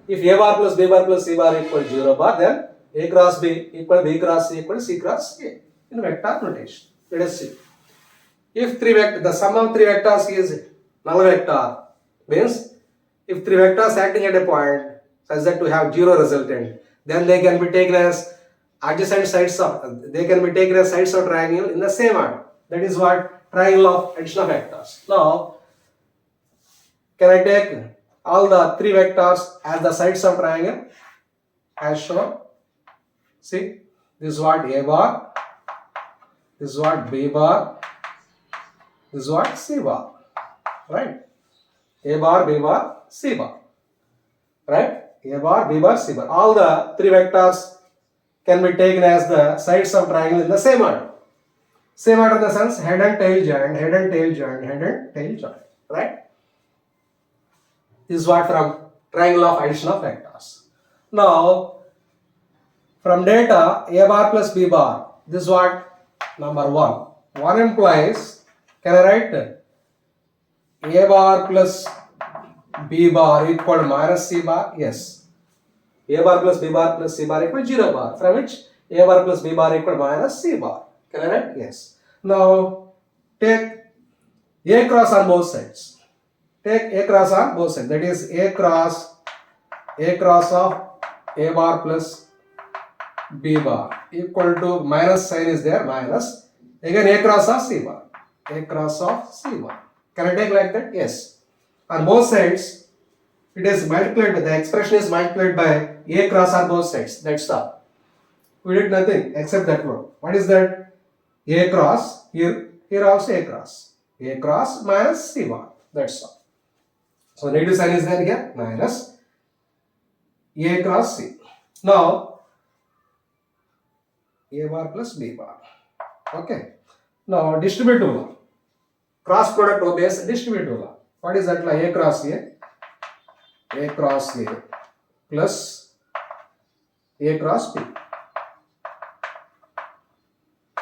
If A bar plus B bar plus C bar equal to 0 bar, then A cross B equal to B cross C equal to C cross A in vector notation. Let us see. If the sum of three vectors is null vector, means if three vectors acting at a point such that we have 0 resultant, then they can be taken as adjacent sides of, sides of triangle in the same order. That is what triangle of addition of vectors. Now, can I take all the three vectors as the sides of triangle as shown? See, this is what A bar, this is what B bar, this is what C bar, right? A bar, B bar, C bar, right? A bar, B bar, C bar. All the three vectors can be taken as the sides of triangle in the same order. Same order in the sense head and tail joint, head and tail joint, head and tail joint, right? This is what from triangle of addition of vectors. Now, from data A bar plus B bar, this is what number 1. 1 implies, can I write A bar plus B bar equal to minus C bar? Yes. A bar plus B bar plus C bar equal 0 bar, from which A bar plus B bar equal minus C bar. Can I write? Yes. Now take A cross on both sides. Take A cross on both sides. That is A cross of A bar plus B bar equal to minus sign is there, minus. Again A cross of C bar. A cross of C bar. Can I take like that? Yes. On both sides, it is multiplied, the expression is multiplied by A cross on both sides. That's all. We did nothing except that one. What is that? A cross, here also A cross. A cross minus C bar. That's all. So negative sign is there here, minus A cross C. Now, A bar plus B bar. Okay. Now, distributive law. Cross product obeys distributive law. What is that law? A cross A plus A cross B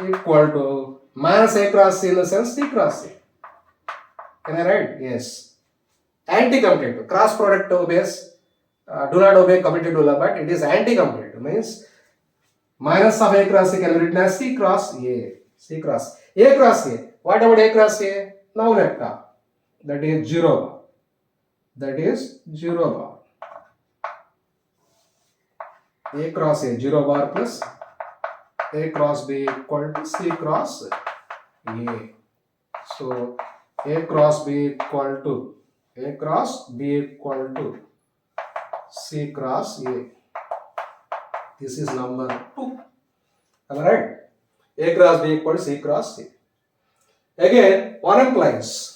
equal to minus A cross C in the sense C cross C. Can I write? Yes. Anti-competitive. Cross product obeys, do not obey competitive law, but it is anti-competitive. Means minus of A cross C can be written as C cross A. C cross A cross A. What about A cross A? Now vector. That is 0 bar. That is 0 bar. A cross A 0 bar plus A cross B equal to C cross A. So A cross B equal to C cross A. This is number 2. Am I right? A cross B equal to C cross C. Again, one implies.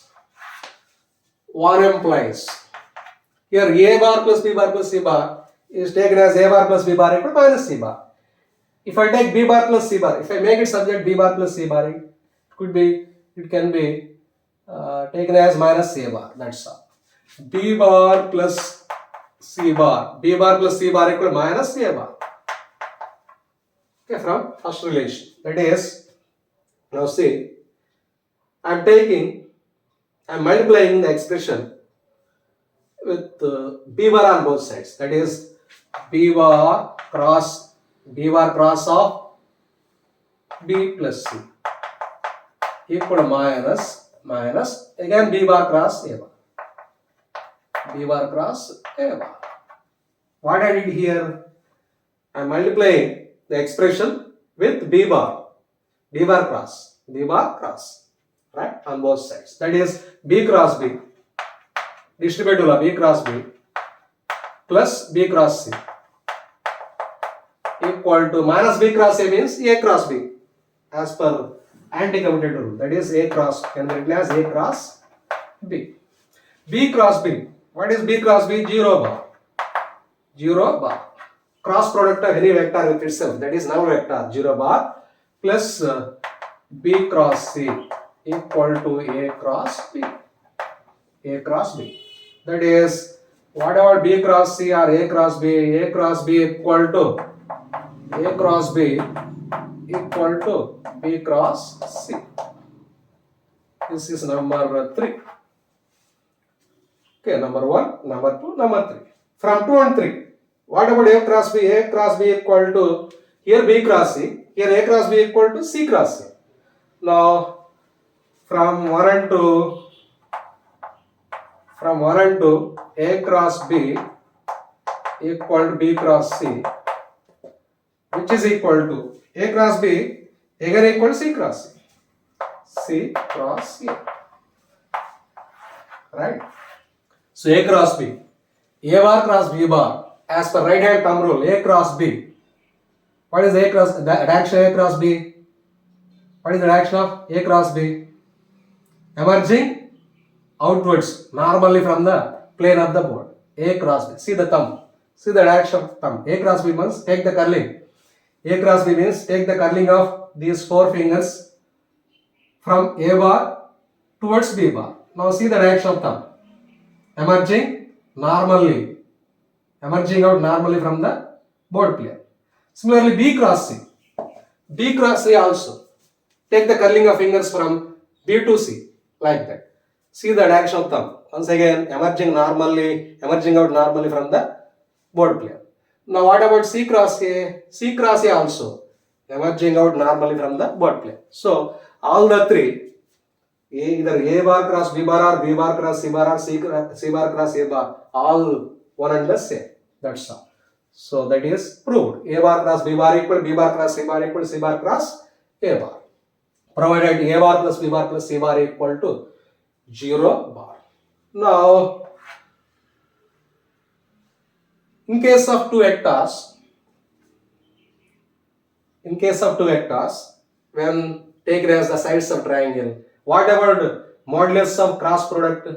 Here A bar plus B bar plus C bar is taken as A bar plus B bar equal to minus C bar. If I take B bar plus C bar, if I make it subject B bar plus C bar, it can be taken as minus C bar. That's all. B bar plus C bar. B bar plus C bar equal to minus C bar. Okay, from first relation. That is, now see, I am multiplying the expression with B bar on both sides. That is B bar cross of B plus C equal to minus again B bar cross A bar. B bar cross A bar. What I did here? I am multiplying the expression with B bar cross, right, on both sides. That is B cross B, distributive law, B cross B plus B cross C equal to minus B cross A means A cross B as per anti-commutative rule. That is A cross, can be written as A cross B. B cross B. What is B cross B? 0 bar. Cross product of any vector with itself, that is null vector 0 bar plus B cross C equal to A cross B. That is, what about B cross C or A cross B? A cross B equal to B cross C. This is number 3. Okay, number 1, number 2, number 3. From 2 and 3, what about A cross B? A cross B equal to, here B cross C, here A cross B equal to C cross C. Now, from 1 and 2, A cross B equal to B cross C, which is equal to A cross B again equal to C cross C. C cross C. Right? So A cross B. A bar cross B bar. As per right hand thumb rule, A cross B. What is the reaction of A cross B? What is the reaction of A cross B? Emerging outwards, normally from the plane of the board. A cross B. See the thumb. See the reaction of thumb. A cross B means take the curling. A cross B means take the curling of these 4 fingers from A bar towards B bar. Now see the reaction of thumb. Emerging out normally from the board plane. Similarly, B cross C. B cross C also. Take the curling of fingers from B to C, like that. See the direction of thumb. Once again, emerging out normally from the board plane. Now what about C cross A? C cross A also emerging out normally from the word plane. So all the three, either A bar cross B bar or B bar cross C bar or C bar cross A bar, all one and the same. That's all. So that is proved. A bar cross B bar equal B bar cross C bar equal C bar cross A bar. Provided A bar plus B bar plus C bar equal to 0 bar. Now, in case of two vectors, when taken as the sides of triangle, what about modulus of cross product?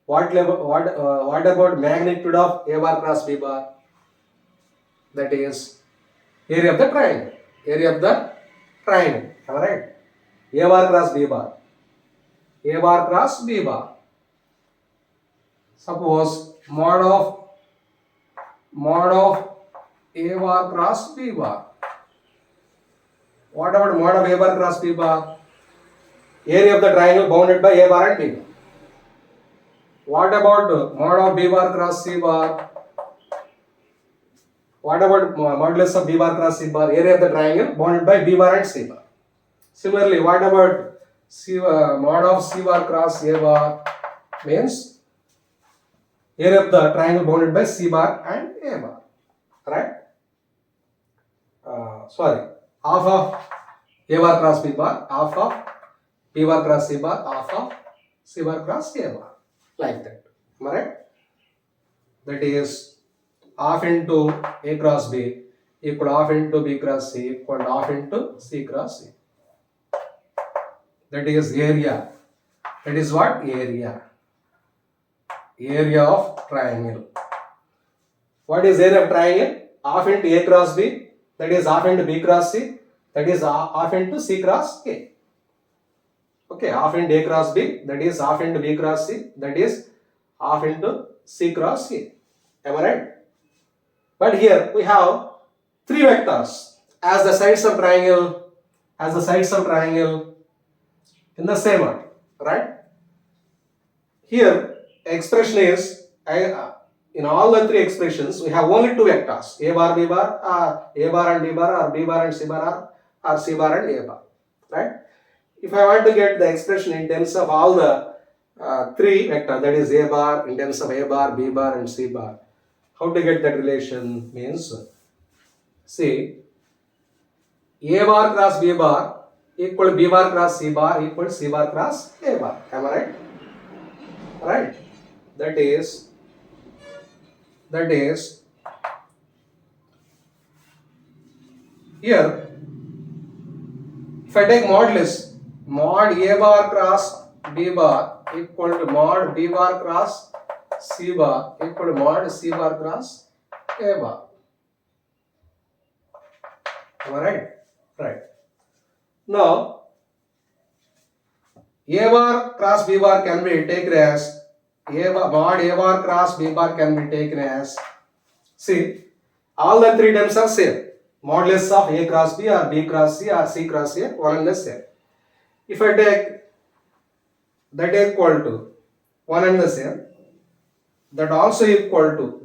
What about magnitude of A bar cross B bar? That is area of the triangle. Area of the triangle. Am I right? A bar cross B bar. A bar cross B bar. Suppose mod of A bar cross B bar. What about mod of A bar cross B bar? Area of the triangle bounded by A bar and B bar. What about mod of B bar cross C bar? What about modulus of B bar cross C bar? Area of the triangle bounded by B bar and C bar. Similarly, what about mod of C bar cross A bar? Means area of the triangle bounded by C bar and A bar. Right? Half of A bar cross B bar, half of B bar cross C bar, half of C bar cross A bar. Like that. Am I right? That is half into A cross B equal half into B cross C equal half into C cross C. That is area. That is what? Area. Area of triangle. What is area of triangle? Half into A cross B, that is half into B cross C, that is half into C cross A. Okay, half into A cross B, that is half into B cross C, that is half into C cross A. Am I right? But here we have three vectors as the sides of triangle, in the same order, right? Here expression is, in all the three expressions we have only two vectors, A bar B bar, A bar and B bar, or B bar and C bar, or C bar and A bar, right? If I want to get the expression in terms of all the three vectors, that is A bar in terms of A bar, B bar and C bar, how to get that relation means, see, A bar cross B bar equal B bar cross C bar equal C bar cross A bar. Am I right? Right. That is here, if I take modulus, mod A bar cross B bar equal to mod B bar cross C bar equal to mod C bar cross A bar. Am I right? Right. Now, A bar cross B bar can be taken as mod A bar cross B bar can be taken as, see, all the three terms are same. Modulus of A cross B or B cross C or C cross A, one and the same. If I take that equal to one and the same, that also equal to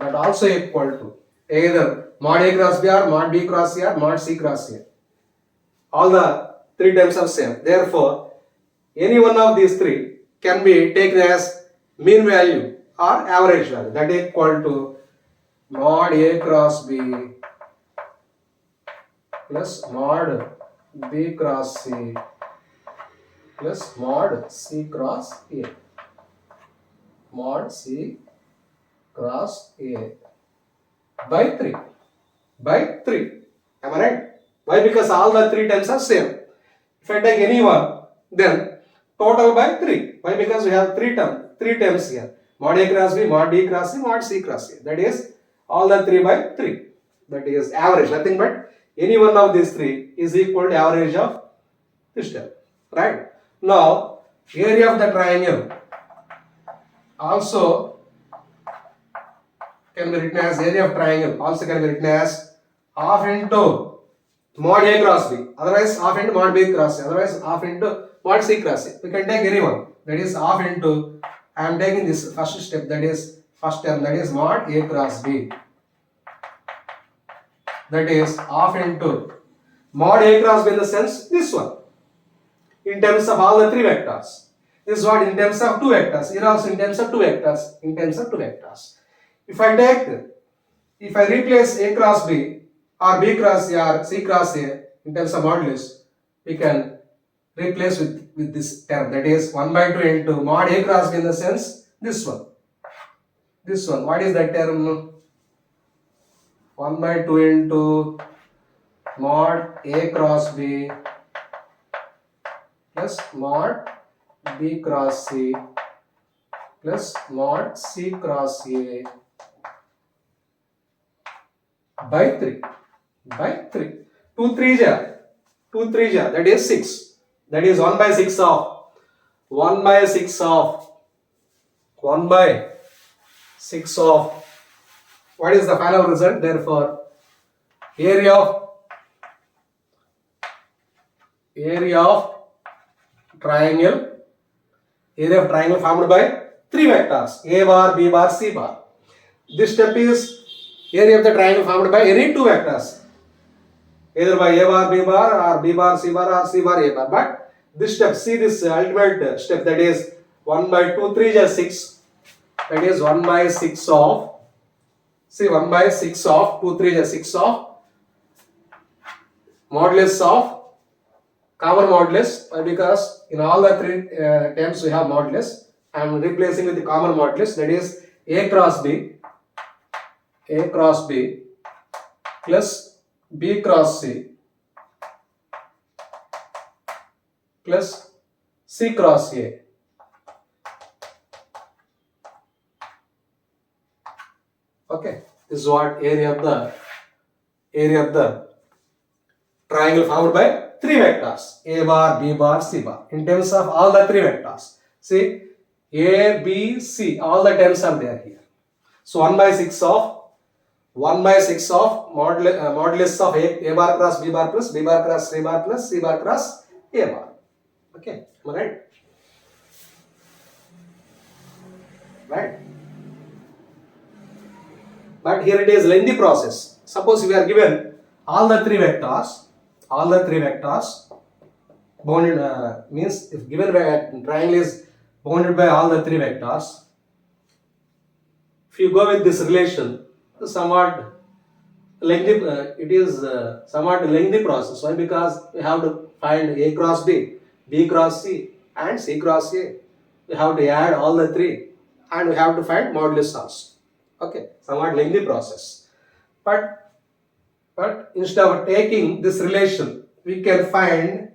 either mod A cross B or mod B cross C or mod C cross A. All the three terms are same. Therefore, any one of these three can be taken as mean value or average value. That is equal to mod A cross B plus mod B cross C plus mod C cross A. Mod C cross A by 3. By 3. Am I right? Why? Because all the three terms are same. If I take any one, then total by 3. Why? Because we have three terms here. Mod A cross B, mod B cross C, mod C cross A. That is all the 3 by 3. That is average. Nothing but any one of these three is equal to average of this term. Right? Now, area of the triangle also can be written as half into mod A cross B, otherwise half into mod B cross C, otherwise half into mod C cross A. We can take any one. That is half into, I am taking this first step, that is first term, that is mod A cross B that is half into mod A cross B in the sense this one in terms of all the three vectors. This is what in terms of two vectors. Here also in terms of two vectors. In terms of two vectors. If I replace A cross B or B cross A or C cross A in terms of modulus, we can replace with this term, that is 1 by 2 into mod A cross B in the sense this one. This one. What is that term? 1 by 2 into mod A cross B plus mod B cross C plus mod C cross A by 3. By 3. 2 3 ja, that is 6. That is 1 by 6 of 1 by 6 of 1 by 6 of what is the final result? Therefore, area of triangle formed by three vectors A bar, B bar, C bar. This step is area of the triangle formed by any two vectors, either by A bar, B bar, or B bar, C bar, or C bar, A bar. But this step, see this ultimate step, that is 1 by 2 3 is 6. That is 1 by 6 of, see 1 by 6 of 2 3 is 6 of modulus of common modulus, because in all the three terms we have modulus. I am replacing with the common modulus, that is A cross B plus B cross C plus C cross A. Okay, this is what area of the triangle formed by three vectors A bar, B bar, C bar in terms of all the three vectors. See A, B, C, all the terms are there here. So 1 by 6 of modulus of A bar cross B bar plus B bar cross C bar plus C bar cross A bar. Okay, am I right? Right. But here it is lengthy process. Suppose we are given all the three vectors bounded means if given triangle is bounded by all the three vectors, if you go with this relation, somewhat lengthy, it is somewhat lengthy process. Why? Because we have to find A cross B, B cross C, and C cross A. We have to add all the three, and we have to find modulus also. Okay, somewhat lengthy process. But instead of taking this relation, we can find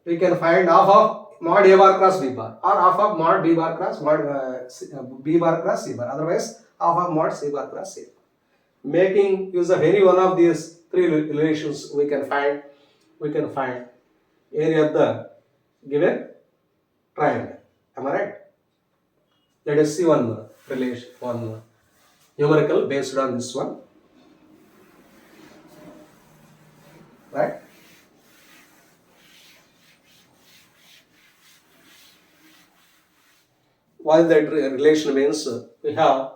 half of mod A bar cross B bar, or half of mod B bar cross B bar cross C bar. Otherwise, half of mod C bar cross C bar. Making use of any one of these three relations, we can find area of the given triangle. Am I right? Let us see one relation, one numerical based on this one. Right? What that relation means, we have,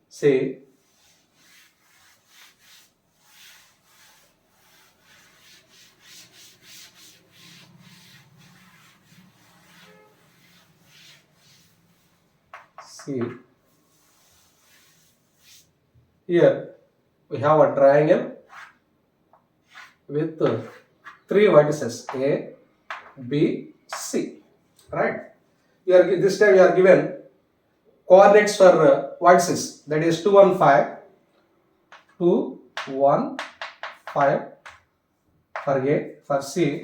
say, here we have a triangle with three vertices A, B, C. Right? This time you are given coordinates for vertices, that is 2 1 5 for A, for C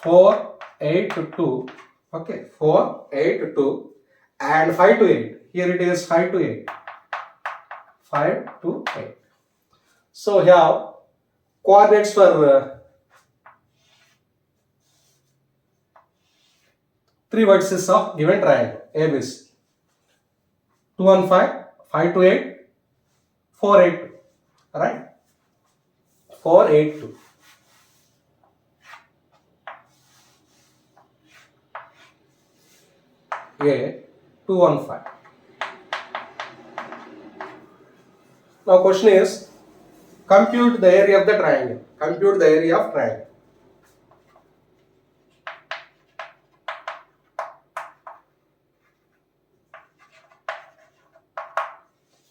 4 8 2, okay, 4 8 2, and 5 to 8. Here it is 5 to 8. 5 to 8. So we have coordinates for three vertices of given triangle ABC. 2 1 5, 5 to 8, 4 8 2. Right? 4 8 2. A 2 1 5. Now question is, Compute the area of the triangle. Compute the area of triangle.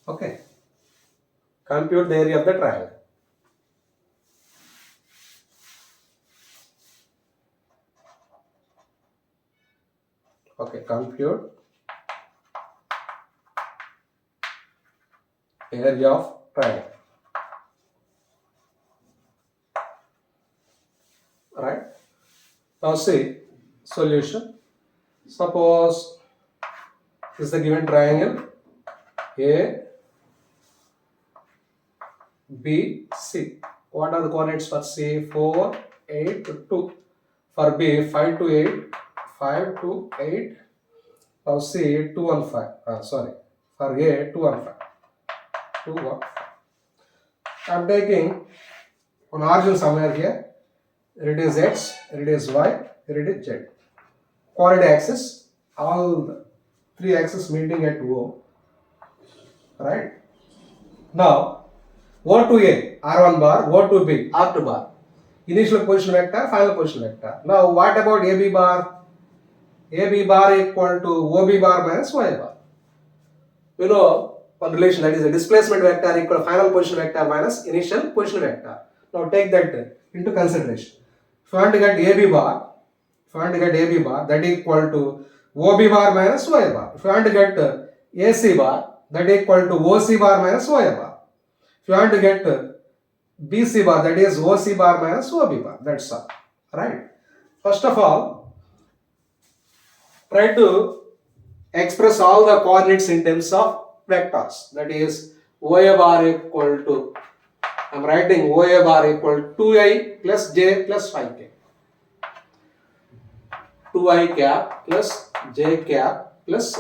Okay. Compute the area of the triangle. Okay, compute area of triangle. Right. Now see solution. Suppose this is the given triangle A, B, C. What are the coordinates for C? 4, 8, 2. For B, 5 to 8, 5 to 8. Now C, 2 and 5. Sorry. For A, 2 and 5. 2, 1. I am taking one origin somewhere here. Here it is X, here it is Y, here it is Z. Coordinate axis, all the 3 axes meeting at O. Right? Now, O to A, R1 bar, O to B, R2 bar. Initial position vector, final position vector. Now, what about AB bar? AB bar equal to OB bar minus Y bar. You know one relation, that is a displacement vector equal to final position vector minus initial position vector. Now, take that into consideration. If you want to get AB bar, that equal to OB bar minus Y bar. If you want to get AC bar, that equal to OC bar minus Y bar. If you want to get BC bar, that is OC bar minus OB bar. That's all. Right. First of all, try to express all the coordinates in terms of vectors. That is OA bar equal to, I am writing OA bar equal to 2i plus j plus 5k. 2i cap plus j cap plus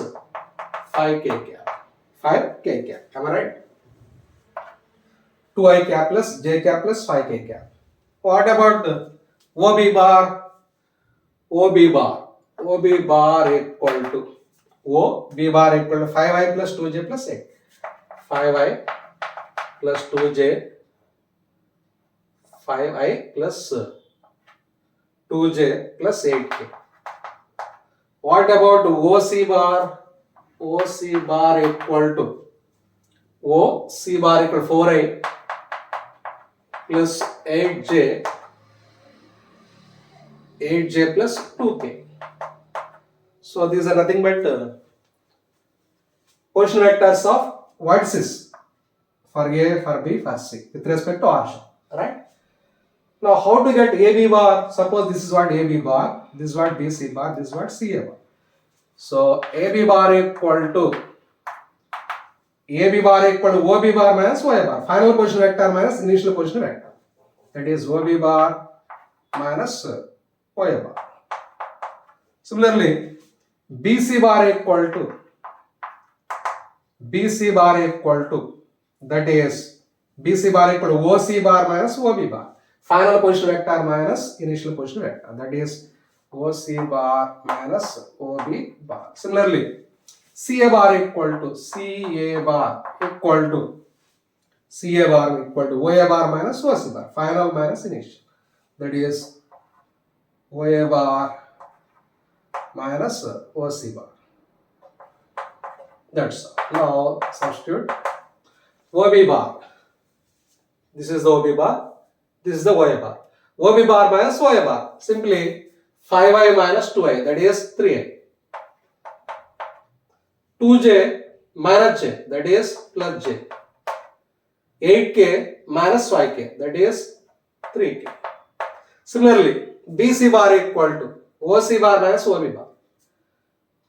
5k cap. 5k cap. Am I right? 2i cap plus j cap plus 5k cap. What about OB bar? OB bar. OB bar equal to OB bar equal to 5i plus 2j plus 8. 5i plus 2j. 5i plus 2j plus 8k. What about OC bar? OC bar equal to OC bar equal to 4i plus 8j plus 2k. So these are nothing but position vectors of vertices for A, for B, for C with respect to origin. Right? Now how to get AB bar? Suppose this is what AB bar, this is what BC bar, this is what CA bar. So AB bar equal to OB bar minus Y bar. Final position vector minus initial position vector. That is OB bar minus Y bar. Similarly, BC bar equal to that is BC bar equal to OC bar minus OB bar. Final position vector minus initial position vector. That is OC bar minus OB bar. Similarly, CA bar equal to OA bar minus OC bar. Final minus initial. That is OA bar minus OC bar. That's all. Now substitute OB bar. This is the OB bar. This is the OA bar. OB bar minus OA bar. Simply 5i minus 2i, that is 3i. 2j minus j, that is plus j. 8k minus 5k, that is 3k. Similarly, BC bar equal to OC bar minus OB bar.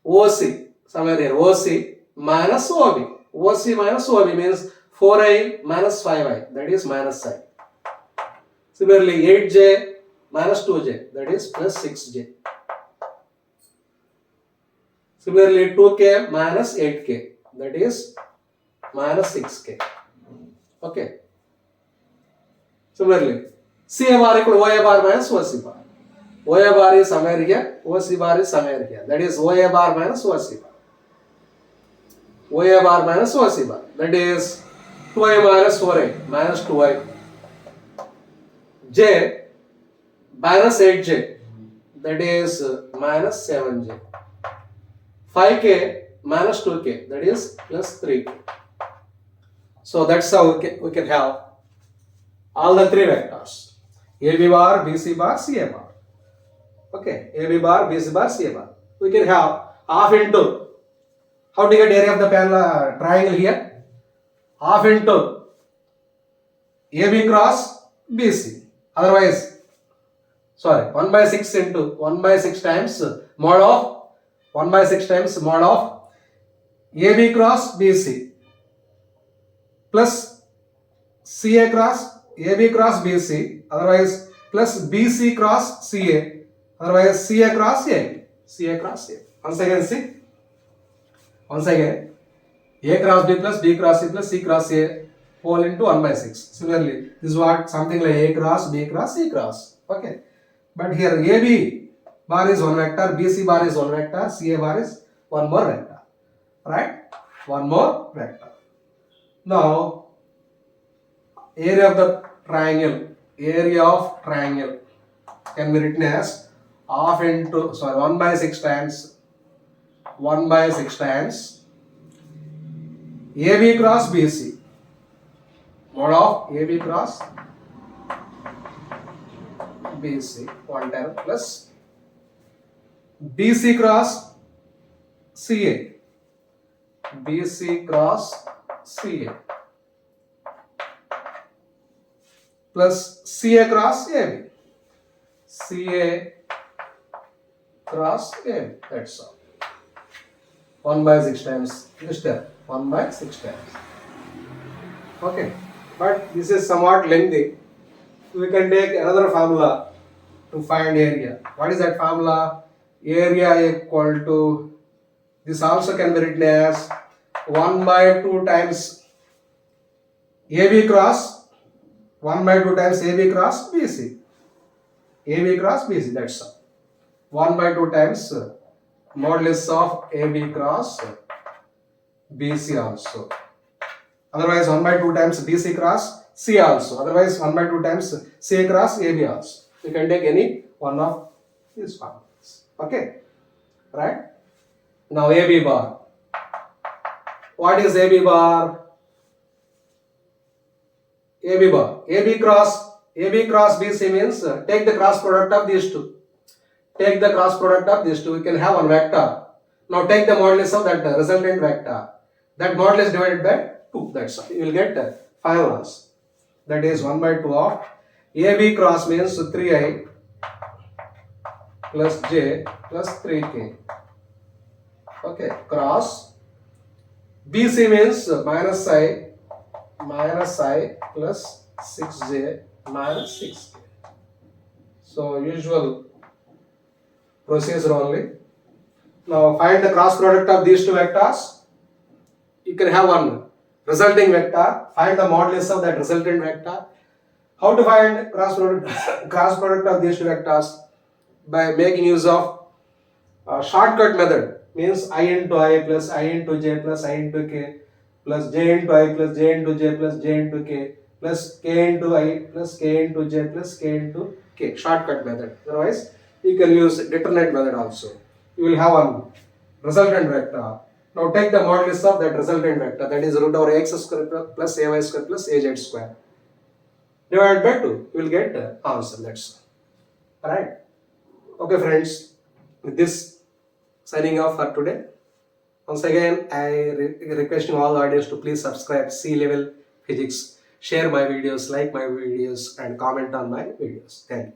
OC, somewhere here, OC minus OB. OC minus OB means 4i minus 5i, that is minus I. Similarly, 8j minus 2j, that is plus 6j. Similarly, 2k minus 8k, that is minus 6k. Okay. Similarly, CA bar equal to OA bar minus OC bar. OA bar is somewhere here, OC bar is somewhere here. That is OA bar minus OC bar. OA bar minus OC bar. That is 2i minus 4i minus 2i j minus 8j, that is minus 7j. 5k minus 2k, that is plus 3k. So that's how we can have all the three vectors: AB bar, BC bar, CA bar. Okay, AB bar, BC bar, CA bar. We can have half into, how to get area of the parallel triangle here? Half into AB cross BC. Otherwise, sorry, 1 by 6 into 1 by 6 times mod of 1 by 6 times mod of AB cross BC plus CA cross AB cross BC, otherwise plus BC cross CA, otherwise CA cross A. CA cross A. Once again, see. Once again, A cross B plus B cross C plus C cross A whole into 1 by 6. Similarly, this is what something like A cross B cross C cross. Okay. But here AB bar is one vector, BC bar is one vector, CA bar is one more vector. Right? One more vector. Now, area of the triangle can be written as half into, 1 by 6 times AB cross BC, mod of AB cross BC, one term, plus BC cross CA, plus CA cross AB, that's all. 1 by 6 times this term, 1 by 6 times. Okay, but this is somewhat lengthy. We can take another formula to find area. What is that formula? Area equal to, this also can be written as 1 by 2 times AB cross, 1 by 2 times AB cross BC. That's all. 1 by 2 times modulus of AB cross BC also. Otherwise 1 by 2 times BC cross C also. Otherwise 1 by 2 times C cross AB also. You can take any one of these formulas. Okay. Right? Now AB bar. What is AB bar? AB bar. AB cross BC means take the cross product of these two. We can have one vector. Now take the modulus of that resultant vector. That modulus divided by 2. That's all. You will get final answer. That is 1 by 2 of AB cross means 3i plus j plus 3k. Okay. Cross BC means minus I plus 6j minus 6k. So usual procedure only. Now find the cross product of these two vectors. You can have one resulting vector. Find the modulus of that resultant vector. How to find cross product of these two vectors? By making use of shortcut method. Means I into I plus I into j plus I into k plus j into I plus j into j plus j into k plus k into I plus k into j plus k into k. Shortcut method. Otherwise, you can use determinant method also. You will have one resultant vector. Now take the modulus of that resultant vector, that is root over x square plus ay square plus az square. Divided by 2, you will get the answer. That's all. Alright. Okay friends, with this signing off for today. Once again, I requesting all the audience to please subscribe C-Level Physics, share my videos, like my videos and comment on my videos. Thank you.